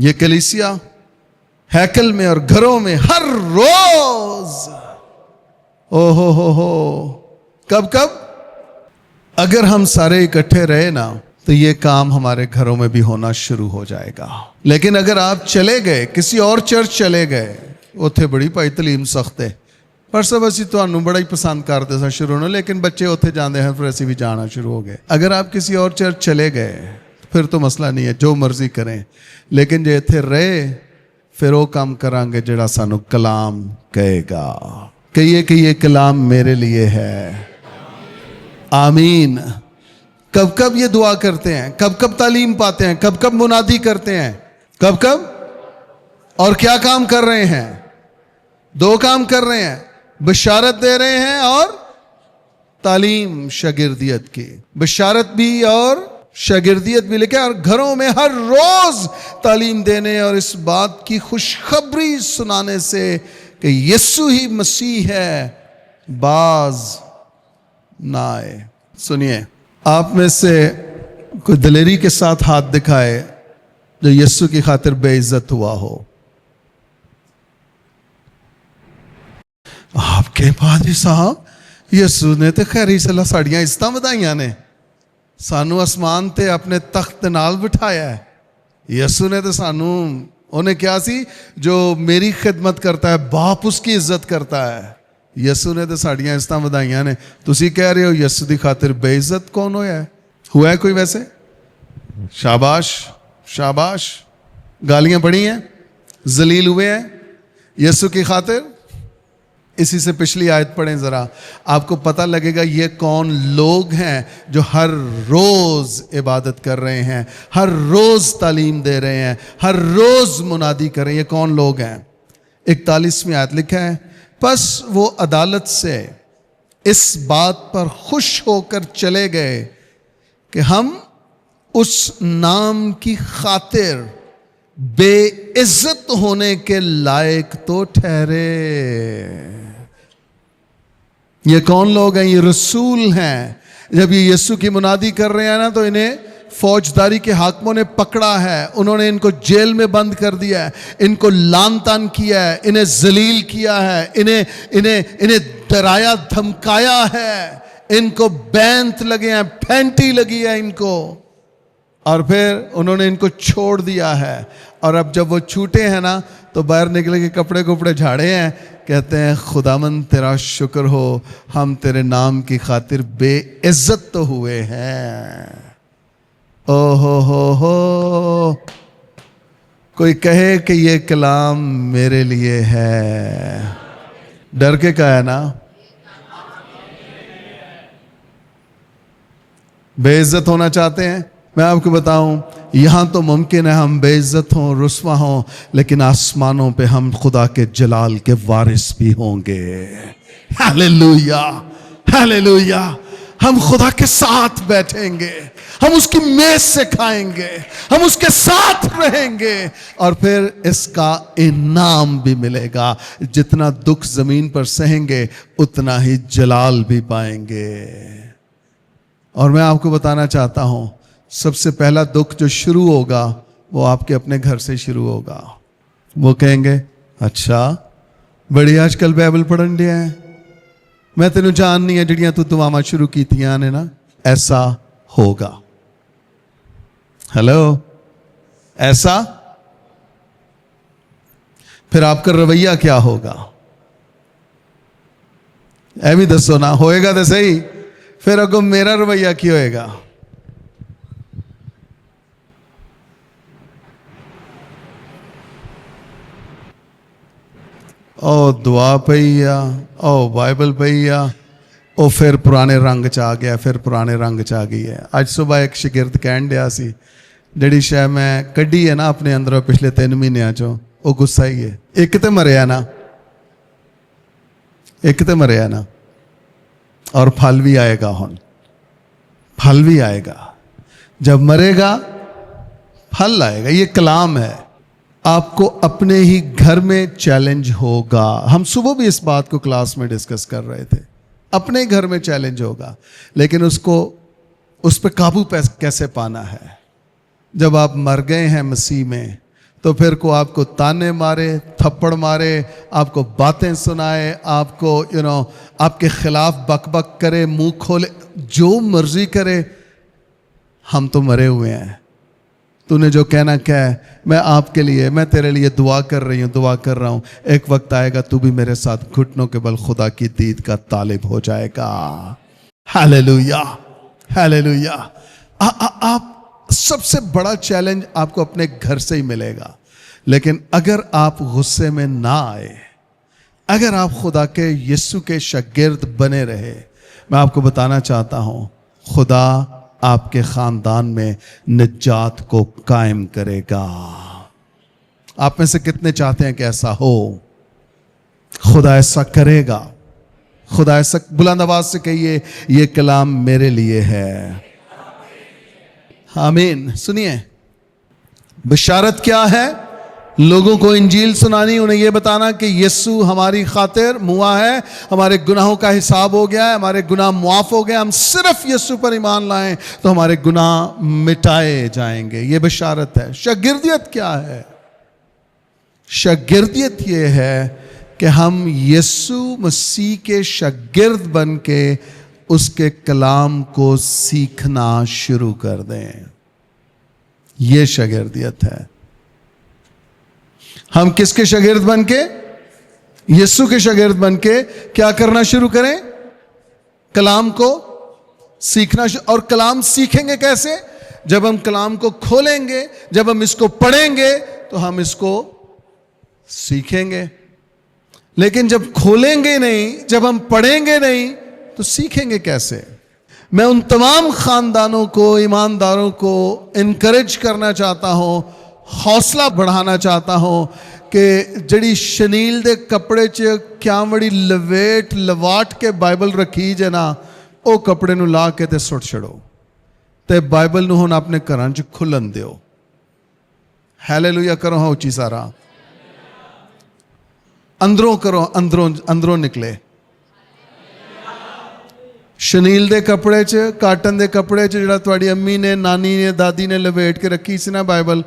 A: یہ کلیسیا ہیکل میں اور گھروں میں ہر روز، او ہو کب اگر ہم سارے اکٹھے رہے نا تو یہ کام ہمارے گھروں میں بھی ہونا شروع ہو جائے گا. لیکن اگر آپ چلے گئے کسی اور چرچ چلے گئے، اتنے بڑی بھائی تعلیم سخت ہے، پر سب اسی تمہیں بڑا ہی پسند کرتے سا شروع ہونا، لیکن بچے اتنے جانے ہیں، پھر اسی بھی جانا شروع ہو گئے. اگر آپ کسی اور چرچ چلے گئے پھر تو مسئلہ نہیں ہے، جو مرضی کریں، لیکن جو اتنے رہے پھر وہ کام کریں گے جڑا سانو کلام کہے گا. کہیے کہ یہ کلام میرے لیے ہے. آمین. کب یہ دعا کرتے ہیں، کب تعلیم پاتے ہیں، کب منادی کرتے ہیں، کب اور کیا کام کر رہے ہیں؟ 2 کام کر رہے ہیں، بشارت دے رہے ہیں اور تعلیم شاگردیت کی. بشارت بھی اور شاگردیت بھی لے کے، اور گھروں میں ہر روز تعلیم دینے اور اس بات کی خوشخبری سنانے سے کہ یسوع ہی مسیح ہے، باز نہ آئے. سنیے، آپ میں سے کوئی دلیری کے ساتھ ہاتھ دکھائے جو یسوع کی خاطر بے عزت ہوا ہو. آپ کے پادری صاحب، یسوع نے تے خیر صلاح ساڑیاں عزتاں ودائیاں نے، سانو آسمان تے اپنے تخت نال بٹھایا ہے. یسوع نے تے سانو انہیں کیا سی، جو میری خدمت کرتا ہے باپ اس کی عزت کرتا ہے. یسوع نے تے ساڑیاں عزتاں ودائیاں نے. تسی کہہ رہے ہو یسوع دی خاطر بے عزت کون ہوا ہے کوئی ویسے؟ شاباش. گالیاں پڑی ہیں، ذلیل ہوئے ہیں یسوع کی خاطر. اسی سے پچھلی آیت پڑھیں ذرا، آپ کو پتہ لگے گا یہ کون لوگ ہیں جو ہر روز عبادت کر رہے ہیں، ہر روز تعلیم دے رہے ہیں، ہر روز منادی کر رہے ہیں. یہ کون لوگ ہیں؟ 41ویں آیت لکھا ہے، پس وہ عدالت سے اس بات پر خوش ہو کر چلے گئے کہ ہم اس نام کی خاطر بے عزت ہونے کے لائق تو ٹھہرے. یہ کون لوگ ہیں؟ یہ رسول ہیں. جب یہ یسوع کی منادی کر رہے ہیں نا تو انہیں فوجداری کے حاکموں نے پکڑا ہے، انہوں نے ان کو جیل میں بند کر دیا ہے، ان کو لان تان کیا ہے، انہیں ذلیل کیا ہے، انہیں ڈرایا دھمکایا ہے، ان کو بینت لگے ہیں، پھینٹی لگی ہے ان کو، اور پھر انہوں نے ان کو چھوڑ دیا ہے. اور اب جب وہ چھوٹے ہیں نا تو باہر نکلے کے کپڑے جھاڑے ہیں، کہتے ہیں خداوند تیرا شکر ہو، ہم تیرے نام کی خاطر بے عزت تو ہوئے ہیں. او ہو کوئی کہے کہ یہ کلام میرے لیے ہے. ڈر کے کہا ہے نا، بے عزت ہونا چاہتے ہیں؟ میں آپ کو بتاؤں، یہاں تو ممکن ہے ہم بے عزت ہوں، رسوا ہوں، لیکن آسمانوں پہ ہم خدا کے جلال کے وارث بھی ہوں گے. Hallelujah hallelujah. ہم خدا کے ساتھ بیٹھیں گے، ہم اس کی میز سے کھائیں گے، ہم اس کے ساتھ رہیں گے، اور پھر اس کا انعام بھی ملے گا. جتنا دکھ زمین پر سہیں گے اتنا ہی جلال بھی پائیں گے. اور میں آپ کو بتانا چاہتا ہوں، سب سے پہلا دکھ جو شروع ہوگا وہ آپ کے اپنے گھر سے شروع ہوگا. وہ کہیں گے اچھا بڑی آج کل بائبل پڑھن دیا ہے، میں تینوں جاننی ہے جڑیاں تو دعاواں شروع کیتیاں نے نا. ایسا ہوگا. ہیلو، ایسا پھر آپ کا رویہ کیا ہوگا؟ اے بھی دسو نا، ہوئے گا تو صحیح. پھر اگو میرا رویہ کی ہوئے گا؟ او دعا پئی آ، او بائبل پئی آ، او پھر پرانے رنگ چ آ گیا، پھر پرانے رنگ چ آ گئی ہے. اج صبح ایک شگرد کہن دیا سی، جڑی شے میں کڈی ہے نا اپنے اندروں پچھلے 3 مہینوں چوں، وہ غصہ ہی ہے. ایک تے مریا نا، اور پھل بھی آئے گا. ہن پھل بھی آئے گا، جب مرے گا پھل آئے گا. یہ کلام ہے. آپ کو اپنے ہی گھر میں چیلنج ہوگا. ہم صبح بھی اس بات کو کلاس میں ڈسکس کر رہے تھے. اپنے گھر میں چیلنج ہوگا، لیکن اس پہ قابو کیسے پانا ہے؟ جب آپ مر گئے ہیں مسیح میں تو پھر کو آپ کو تانے مارے، تھپڑ مارے، آپ کو باتیں سنائے، آپ کو آپ کے خلاف بک بک کرے، منہ کھولے، جو مرضی کرے، ہم تو مرے ہوئے ہیں. تو نے جو کہنا کہہ، میں آپ کے لیے، میں تیرے لیے دعا کر رہی ہوں، دعا کر رہا ہوں. ایک وقت آئے گا تو بھی میرے ساتھ گھٹنوں کے بل خدا کی دید کا طالب ہو جائے گا. Hallelujah, hallelujah. آپ سب سے بڑا چیلنج آپ کو اپنے گھر سے ہی ملے گا. لیکن اگر آپ غصے میں نہ آئے، اگر آپ خدا کے یسوع کے شاگرد بنے رہے، میں آپ کو بتانا چاہتا ہوں خدا آپ کے خاندان میں نجات کو قائم کرے گا. آپ میں سے کتنے چاہتے ہیں کہ ایسا ہو؟ خدا ایسا کرے گا. خدا ایسا، بلند آواز سے کہیے، یہ کلام میرے لیے ہے. آمین. سنیے، بشارت کیا ہے؟ لوگوں کو انجیل سنانی، انہیں یہ بتانا کہ یسوع ہماری خاطر موا ہے، ہمارے گناہوں کا حساب ہو گیا ہے، ہمارے گناہ معاف ہو گئے. ہم صرف یسوع پر ایمان لائیں تو ہمارے گناہ مٹائے جائیں گے. یہ بشارت ہے. شاگردیت کیا ہے؟ شاگردیت یہ ہے کہ ہم یسوع مسیح کے شاگرد بن کے اس کے کلام کو سیکھنا شروع کر دیں. یہ شاگردیت ہے. ہم کس کے شاگرد بن کے؟ یسوع کے شاگرد بن کے کیا کرنا شروع کریں؟ کلام کو سیکھنا. اور کلام سیکھیں گے کیسے؟ جب ہم کلام کو کھولیں گے، جب ہم اس کو پڑھیں گے تو ہم اس کو سیکھیں گے. لیکن جب کھولیں گے نہیں، جب ہم پڑھیں گے نہیں تو سیکھیں گے کیسے؟ میں ان تمام خاندانوں کو، ایمانداروں کو انکریج کرنا چاہتا ہوں، حوصلہ بڑھانا چاہتا ہوں کہ جڑی شنیل دے کپڑے چ کیا بڑی لویٹ لواٹ کے بائبل رکھی جے نا، او کپڑے نو لا کے تے سٹ چھڑو تے بائبل نو ہن اپنے گھراں چ کھلن دیو. ہیلیلویا کرو ہاں اچھی سارا. اندروں کرو، اندروں نکلے. شنیل دے کپڑے چ، کاٹن دے کپڑے چ جڑا تواڈی امی نے، نانی نے، دادی نے لپیٹ کے رکھی سی نا بائبل،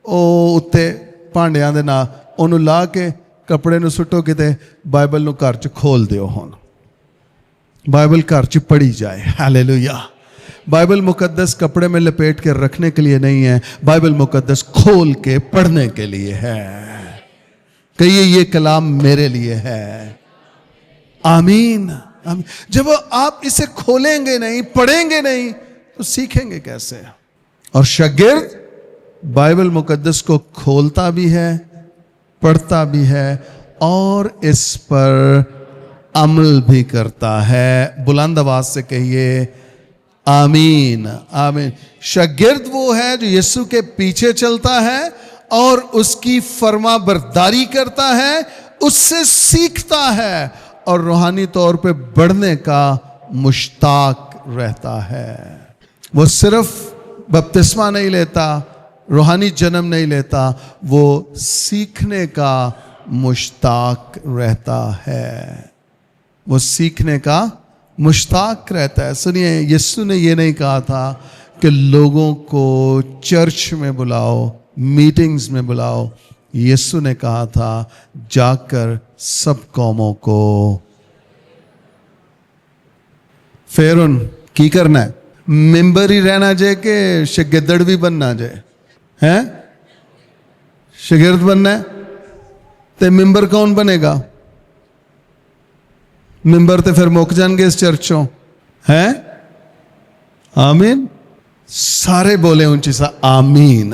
A: او اتے پانڈیاں دے نا، انہوں لا کے کپڑے نو سٹو کتے بائبل نو گھر چ کھول دیو. ہون بائبل گھر چ پڑھی جائے. ہیلیلویا. بائبل مقدس کپڑے میں لپیٹ کے رکھنے کے لیے نہیں ہے، بائبل مقدس کھول کے پڑھنے کے لیے ہے. کہیے یہ کلام میرے لیے ہے. آمین. جب آپ اسے کھولیں گے نہیں، پڑھیں گے نہیں تو سیکھیں گے کیسے؟ اور شاگرد بائبل مقدس کو کھولتا بھی ہے، پڑھتا بھی ہے اور اس پر عمل بھی کرتا ہے. بلند آواز سے کہیے آمین. آمین. شاگرد وہ ہے جو یسوع کے پیچھے چلتا ہے اور اس کی فرما برداری کرتا ہے، اس سے سیکھتا ہے اور روحانی طور پہ بڑھنے کا مشتاق رہتا ہے. وہ صرف بپتسمہ نہیں لیتا، روحانی جنم نہیں لیتا، وہ سیکھنے کا مشتاق رہتا ہے. وہ سیکھنے کا مشتاق رہتا ہے. سنیے، یسوع نے یہ نہیں کہا تھا کہ لوگوں کو چرچ میں بلاؤ، میٹنگز میں بلاؤ. یسوع نے کہا تھا جا کر سب قوموں کو. پھر ان کی کرنا ہے؟ ممبر ہی رہنا جائے کہ شاگردڑ بھی بننا جائے؟ ہیں؟ شاگرد بننا ہے تے ممبر کون بنے گا؟ ممبر تے پھر مک جان گے اس چرچوں. ہیں؟ آمین. سارے بولے اونچی سا آمین.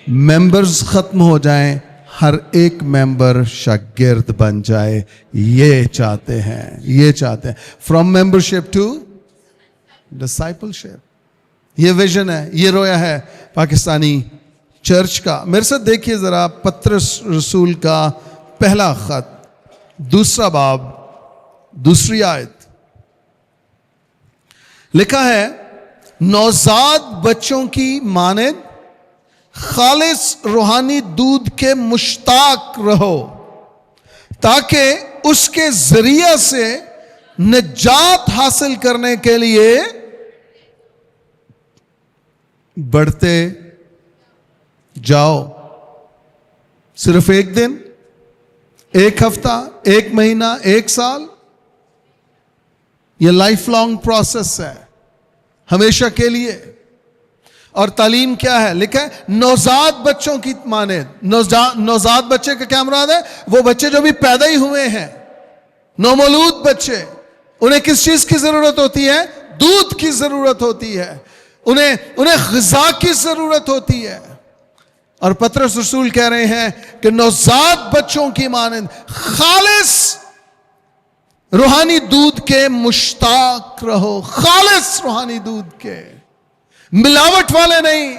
A: ممبرز ختم ہو جائیں، ہر ایک ممبر شاگرد بن جائے. یہ چاہتے ہیں، یہ چاہتے ہیں. From membership to discipleship. یہ ویژن ہے، یہ رویا ہے پاکستانی چرچ کا. میرے ساتھ دیکھیے ذرا پطرس رسول کا پہلا خط، 2 باب، 2 آیت. لکھا ہے نوزاد بچوں کی مانند خالص روحانی دودھ کے مشتاق رہو تاکہ اس کے ذریعے سے نجات حاصل کرنے کے لیے بڑھتے جاؤ. صرف ایک دن, ایک ہفتہ, ایک مہینہ, ایک سال, یہ لائف لانگ پروسیس ہے, ہمیشہ کے لیے. اور تعلیم کیا ہے؟ لکھا ہے نوزاد بچوں کی مانند. نوزاد بچے کا کیا مراد ہے؟ وہ بچے جو بھی پیدا ہی ہوئے ہیں, نومولود بچے. انہیں کس چیز کی ضرورت ہوتی ہے؟ دودھ کی ضرورت ہوتی ہے. انہیں غذا کی ضرورت ہوتی ہے. اور پطرس رسول کہہ رہے ہیں کہ نوزاد بچوں کی مانند خالص روحانی دودھ کے مشتاق رہو. خالص روحانی دودھ کے, ملاوٹ والے نہیں,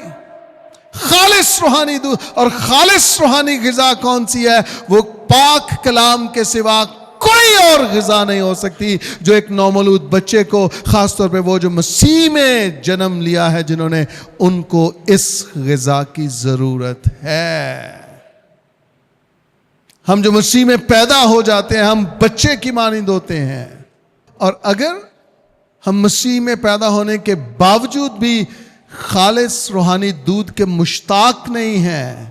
A: خالص روحانی دودھ. اور خالص روحانی غذا کون سی ہے؟ وہ پاک کلام کے سوا کوئی اور غذا نہیں ہو سکتی جو ایک نومولود بچے کو, خاص طور پہ وہ جو مسیح میں جنم لیا ہے, جنہوں نے, ان کو اس غذا کی ضرورت ہے. ہم جو مسیح میں پیدا ہو جاتے ہیں, ہم بچے کی مانند ہوتے ہیں. اور اگر ہم مسیح میں پیدا ہونے کے باوجود بھی خالص روحانی دودھ کے مشتاق نہیں ہیں,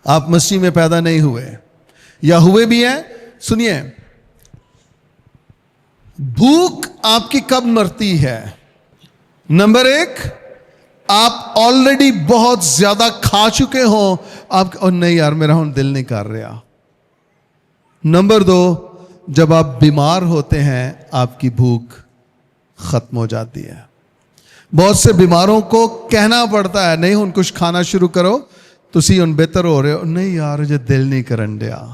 A: آپ مسیح میں پیدا نہیں ہوئے. یا ہوئے بھی ہیں. سنیے, بھوک آپ کی کب مرتی ہے؟ نمبر ایک, آپ آلریڈی بہت زیادہ کھا چکے ہوں, آپ نہیں یار میرا ہوں دل نہیں کر رہا. نمبر دو, جب آپ بیمار ہوتے ہیں آپ کی بھوک ختم ہو جاتی ہے. بہت سے بیماروں کو کہنا پڑتا ہے نہیں ہن کچھ کھانا شروع کرو, تسی ہن بہتر ہو رہے ہو. نہیں یار مجھے دل نہیں کرن دیا,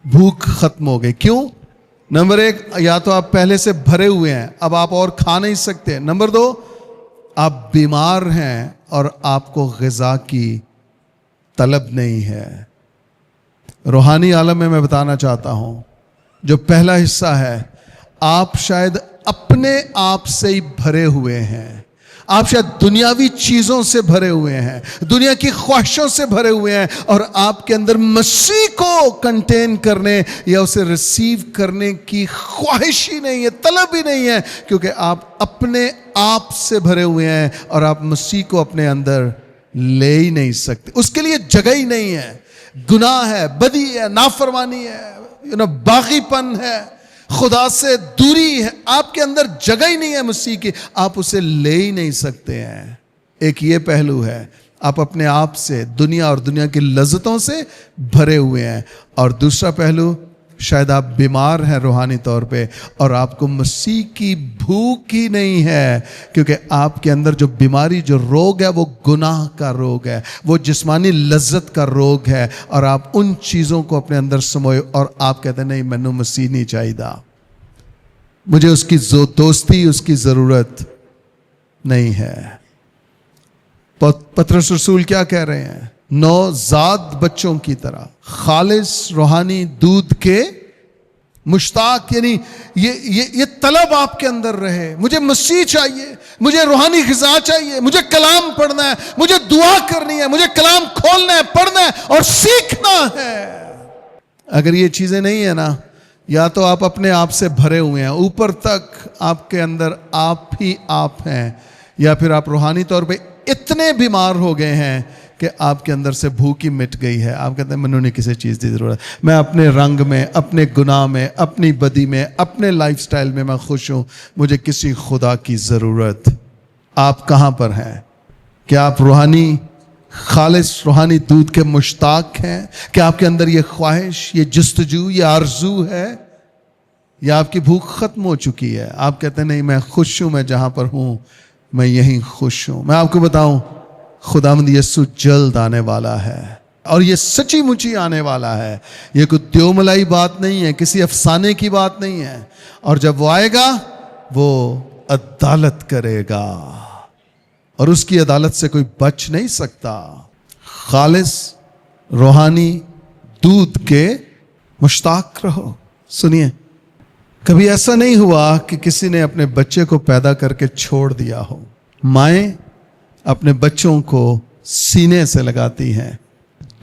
A: بھوک ختم ہو گئی. کیوں؟ نمبر ایک, یا تو آپ پہلے سے بھرے ہوئے ہیں, اب آپ اور کھا نہیں سکتے. نمبر دو, آپ بیمار ہیں اور آپ کو غذا کی طلب نہیں ہے. روحانی عالم میں بتانا چاہتا ہوں, جو پہلا حصہ ہے, آپ شاید اپنے آپ سے ہی بھرے ہوئے ہیں. آپ شاید دنیاوی چیزوں سے بھرے ہوئے ہیں, دنیا کی خواہشوں سے بھرے ہوئے ہیں, اور آپ کے اندر مسیح کو کنٹین کرنے یا اسے ریسیو کرنے کی خواہش ہی نہیں ہے, طلب ہی نہیں ہے, کیونکہ آپ اپنے آپ سے بھرے ہوئے ہیں اور آپ مسیح کو اپنے اندر لے ہی نہیں سکتے. اس کے لیے جگہ ہی نہیں ہے. گناہ ہے, بدی ہے, نافرمانی ہے, باغی پن ہے, خدا سے دوری ہے, آپ کے اندر جگہ ہی نہیں ہے مسیح کی, آپ اسے لے ہی نہیں سکتے ہیں. ایک یہ پہلو ہے, آپ اپنے آپ سے, دنیا اور دنیا کی لذتوں سے بھرے ہوئے ہیں. اور دوسرا پہلو, شاید آپ بیمار ہیں روحانی طور پہ اور آپ کو مسیح کی بھوک ہی نہیں ہے, کیونکہ آپ کے اندر جو بیماری, جو روگ ہے, وہ گناہ کا روگ ہے, وہ جسمانی لذت کا روگ ہے, اور آپ ان چیزوں کو اپنے اندر سموئے اور آپ کہتے ہیں نہیں مینوں مسیح نہیں چاہیے, مجھے اس کی دوستی, اس کی ضرورت نہیں ہے. پطرس رسول کیا کہہ رہے ہیں؟ نوزاد بچوں کی طرح خالص روحانی دودھ کے مشتاق, یعنی یہ طلب آپ کے اندر رہے, مجھے مسیح چاہیے, مجھے روحانی غذا چاہیے, مجھے کلام پڑھنا ہے, مجھے دعا کرنی ہے, مجھے کلام کھولنا ہے, پڑھنا ہے اور سیکھنا ہے. اگر یہ چیزیں نہیں ہیں نا, یا تو آپ اپنے آپ سے بھرے ہوئے ہیں, اوپر تک آپ کے اندر آپ ہی آپ ہیں, یا پھر آپ روحانی طور پہ اتنے بیمار ہو گئے ہیں کہ آپ کے اندر سے بھوک ہی مٹ گئی ہے. آپ کہتے ہیں منو نہیں کسی چیز کی ضرورت, میں اپنے رنگ میں, اپنے گناہ میں, اپنی بدی میں, اپنے لائف سٹائل میں خوش ہوں, مجھے کسی خدا کی ضرورت. آپ کہاں پر ہیں؟ کیا آپ روحانی, خالص روحانی دودھ کے مشتاق ہیں؟ کہ آپ کے اندر یہ خواہش, یہ جستجو, یہ آرزو ہے, یا آپ کی بھوک ختم ہو چکی ہے؟ آپ کہتے ہیں نہیں میں خوش ہوں, میں جہاں پر ہوں میں یہیں خوش ہوں. میں آپ کو بتاؤں, خداوند یسوع جلد آنے والا ہے, اور یہ سچی مچی آنے والا ہے. یہ کوئی دیو ملائی بات نہیں ہے, کسی افسانے کی بات نہیں ہے. اور جب وہ آئے گا وہ عدالت کرے گا, اور اس کی عدالت سے کوئی بچ نہیں سکتا. خالص روحانی دودھ کے مشتاق رہو. سنیے, کبھی ایسا نہیں ہوا کہ کسی نے اپنے بچے کو پیدا کر کے چھوڑ دیا ہو. مائیں اپنے بچوں کو سینے سے لگاتی ہیں,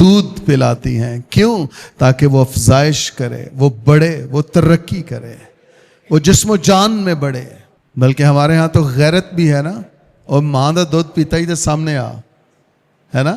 A: دودھ پلاتی ہیں. کیوں؟ تاکہ وہ افزائش کرے, وہ بڑھے, وہ ترقی کرے, وہ جسم و جان میں بڑھے. بلکہ ہمارے ہاں تو غیرت بھی ہے نا, اور ماں دا دودھ پیتا ہی تو سامنے آ, ہے نا,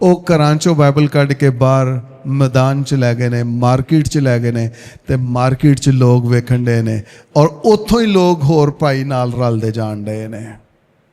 A: ਉਹ ਘਰਾਂ ਚੋਂ ਬਾਈਬਲ ਕੱਢ ਕੇ ਬਾਹਰ ਮੈਦਾਨ 'ਚ ਲੈ ਗਏ ਨੇ, ਮਾਰਕੀਟ 'ਚ ਲੈ ਗਏ ਨੇ ਤੇ ਮਾਰਕੀਟ 'ਚ ਲੋਕ ਵੇਖਣ ਡਏ ਨੇ ਔਰ ਉੱਥੋਂ ਹੀ ਲੋਕ ਹੋਰ ਭਾਈ ਨਾਲ ਰਲਦੇ ਜਾਣ ਡਏ ਨੇ।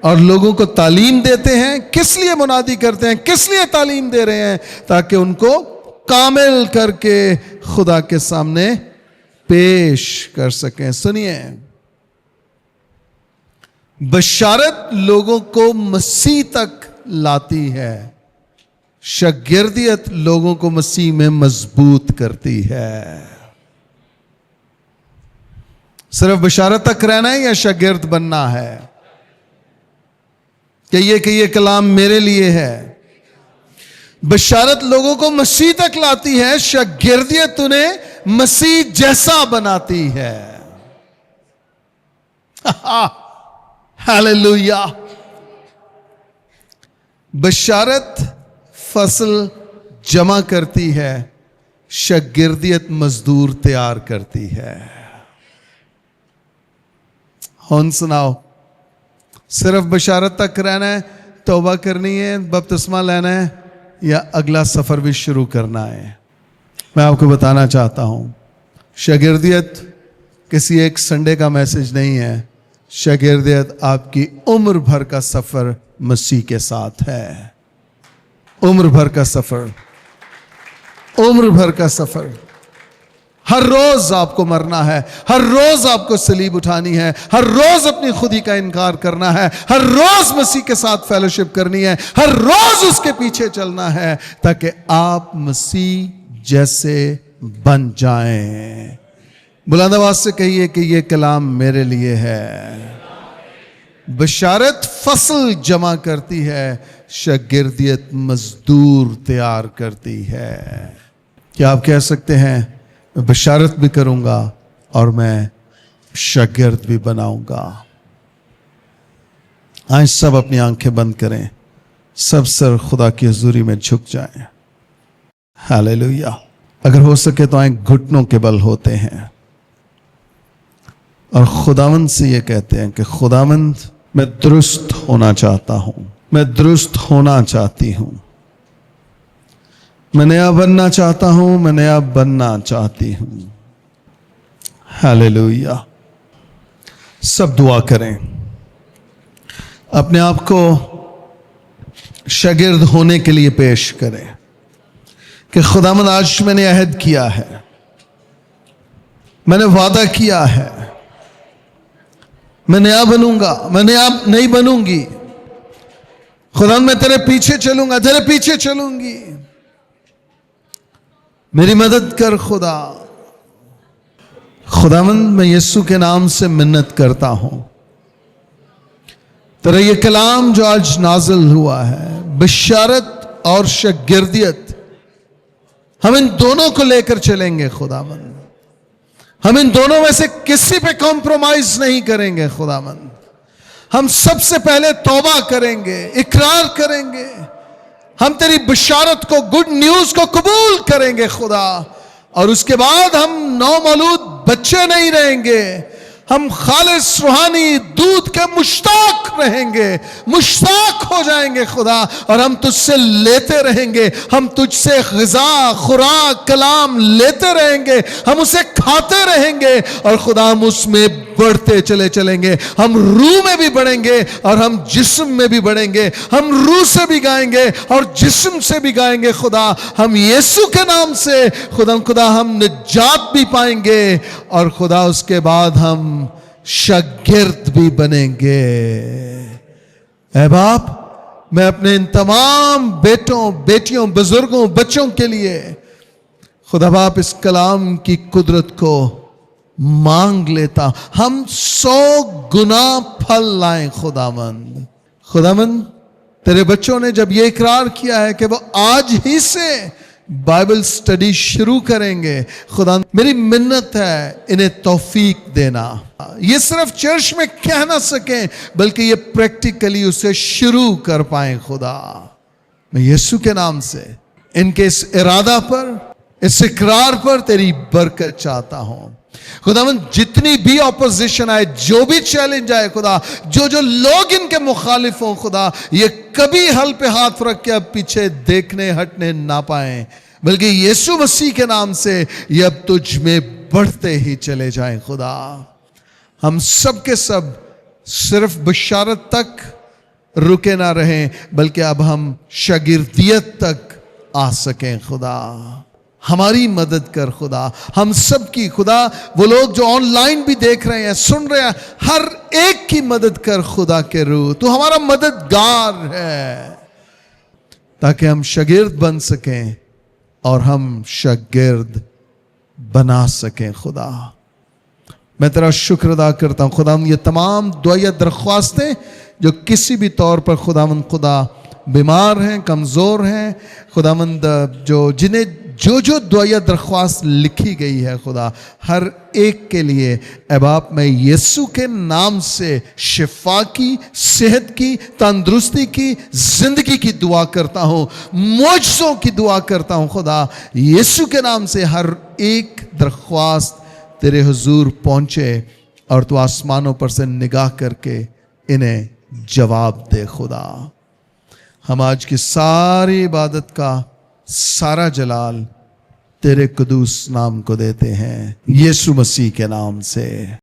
A: اور لوگوں کو تعلیم دیتے ہیں. کس لیے منادی کرتے ہیں, کس لیے تعلیم دے رہے ہیں؟ تاکہ ان کو کامل کر کے خدا کے سامنے پیش کر سکیں. سنیے, بشارت لوگوں کو مسیح تک لاتی ہے, شاگردیت لوگوں کو مسیح میں مضبوط کرتی ہے. صرف بشارت تک رہنا ہے یا شاگرد بننا ہے؟ کہ یہ کلام میرے لیے ہے. بشارت لوگوں کو مسیح تک لاتی ہے, شاگردیت انہیں مسیح جیسا بناتی ہے. ہاللویا. بشارت فصل جمع کرتی ہے, شاگردیت مزدور تیار کرتی ہے. ہون سناؤ, صرف بشارت تک رہنا ہے, توبہ کرنی ہے, بپتسمہ لینا ہے, یا اگلا سفر بھی شروع کرنا ہے؟ میں آپ کو بتانا چاہتا ہوں, شاگردیت کسی ایک سنڈے کا میسج نہیں ہے. شاگردیت آپ کی عمر بھر کا سفر مسیح کے ساتھ ہے. عمر بھر کا سفر, عمر بھر کا سفر. ہر روز آپ کو مرنا ہے, ہر روز آپ کو صلیب اٹھانی ہے, ہر روز اپنی خودی کا انکار کرنا ہے, ہر روز مسیح کے ساتھ فیلوشپ کرنی ہے, ہر روز اس کے پیچھے چلنا ہے تاکہ آپ مسیح جیسے بن جائیں. بلند آواز سے کہیے کہ یہ کلام میرے لیے ہے. بشارت فصل جمع کرتی ہے, شاگردیت مزدور تیار کرتی ہے. کیا آپ کہہ سکتے ہیں میں بشارت بھی کروں گا اور میں شاگرد بھی بناؤں گا؟ آج سب اپنی آنکھیں بند کریں, سب سر خدا کی حضوری میں جھک جائیں. ہاللویا. اگر ہو سکے تو آئیں گھٹنوں کے بل ہوتے ہیں اور خداوند سے یہ کہتے ہیں کہ خداوند میں درست ہونا چاہتا ہوں, میں درست ہونا چاہتی ہوں, میں نیا بننا چاہتا ہوں, میں نیا بننا چاہتی ہوں. ہاللویا. سب دعا کریں, اپنے آپ کو شاگرد ہونے کے لیے پیش کریں کہ خداوند آج میں نے عہد کیا ہے, میں نے وعدہ کیا ہے, میں نیا بنوں گا, میں نیا نہیں بنوں گی. خداوند میں تیرے پیچھے چلوں گا, تیرے پیچھے چلوں گی. میری مدد کر خدا. خداوند میں یسوع کے نام سے منت کرتا ہوں, تیرا یہ کلام جو آج نازل ہوا ہے, بشارت اور شاگردیت, ہم ان دونوں کو لے کر چلیں گے خداوند. ہم ان دونوں میں سے کسی پہ کمپرومائز نہیں کریں گے خداوند. ہم سب سے پہلے توبہ کریں گے, اقرار کریں گے, ہم تیری بشارت کو, گڈ نیوز کو قبول کریں گے خدا. اور اس کے بعد ہم نومولود بچے نہیں رہیں گے, ہم خالص روحانی دودھ کے مشتاق رہیں گے, مشتاق ہو جائیں گے خدا. اور ہم تجھ سے لیتے رہیں گے, ہم تجھ سے غذا, خوراک, کلام لیتے رہیں گے, ہم اسے کھاتے رہیں گے اور خدا ہم اس میں بڑھتے چلیں گے. ہم روح میں بھی بڑھیں گے اور ہم جسم میں بھی بڑھیں گے. ہم روح سے بھی گائیں گے اور جسم سے بھی گائیں گے خدا. ہم یسوع کے نام سے خدا ہم نجات بھی پائیں گے اور خدا اس کے بعد ہم شاگرد بھی بنیں گے. اے باپ, میں اپنے ان تمام بیٹوں, بیٹیوں, بزرگوں, بچوں کے لیے خدا باپ اس کلام کی قدرت کو مانگ لیتا. ہم 100 گنا پھل لائیں خداوند. خداوند تیرے بچوں نے جب یہ اقرار کیا ہے کہ وہ آج ہی سے بائبل سٹڈی شروع کریں گے, خدا میری منت ہے انہیں توفیق دینا. یہ صرف چرچ میں کہہ نہ سکیں بلکہ یہ پریکٹیکلی اسے شروع کر پائیں خدا. میں یسوع کے نام سے ان کے اس ارادہ پر, اس اقرار پر تیری برکت چاہتا ہوں. خداوند جتنی بھی اپوزیشن آئے, جو بھی چیلنج آئے خدا, جو لوگ ان کے مخالف ہوں خدا, یہ کبھی حل پہ ہاتھ رکھ کے اب پیچھے دیکھنے ہٹنے نہ پائیں بلکہ یسوع مسیح کے نام سے یہ اب تجھ میں بڑھتے ہی چلے جائیں خدا. ہم سب کے سب صرف بشارت تک رکے نہ رہیں بلکہ اب ہم شاگردیت تک آ سکیں. خدا ہماری مدد کر خدا, ہم سب کی خدا, وہ لوگ جو آن لائن بھی دیکھ رہے ہیں, سن رہے ہیں, ہر ایک کی مدد کر خدا کے روح. تو ہمارا مددگار ہے تاکہ ہم شاگرد بن سکیں اور ہم شاگرد بنا سکیں. خدا میں تیرا شکر ادا کرتا ہوں خدا, یہ تمام دعائیں درخواستیں جو کسی بھی طور پر خدا بیمار ہیں, کمزور ہیں, خداوند جنہیں جو دعائیں درخواست لکھی گئی ہے خدا, ہر ایک کے لیے اے باپ میں یسوع کے نام سے شفا کی, صحت کی, تندرستی کی, زندگی کی دعا کرتا ہوں, معجزوں کی دعا کرتا ہوں. خدا یسوع کے نام سے ہر ایک درخواست تیرے حضور پہنچے اور تو آسمانوں پر سے نگاہ کر کے انہیں جواب دے. خدا ہم آج کی ساری عبادت کا سارا جلال تیرے قدوس نام کو دیتے ہیں, یسوع مسیح کے نام سے.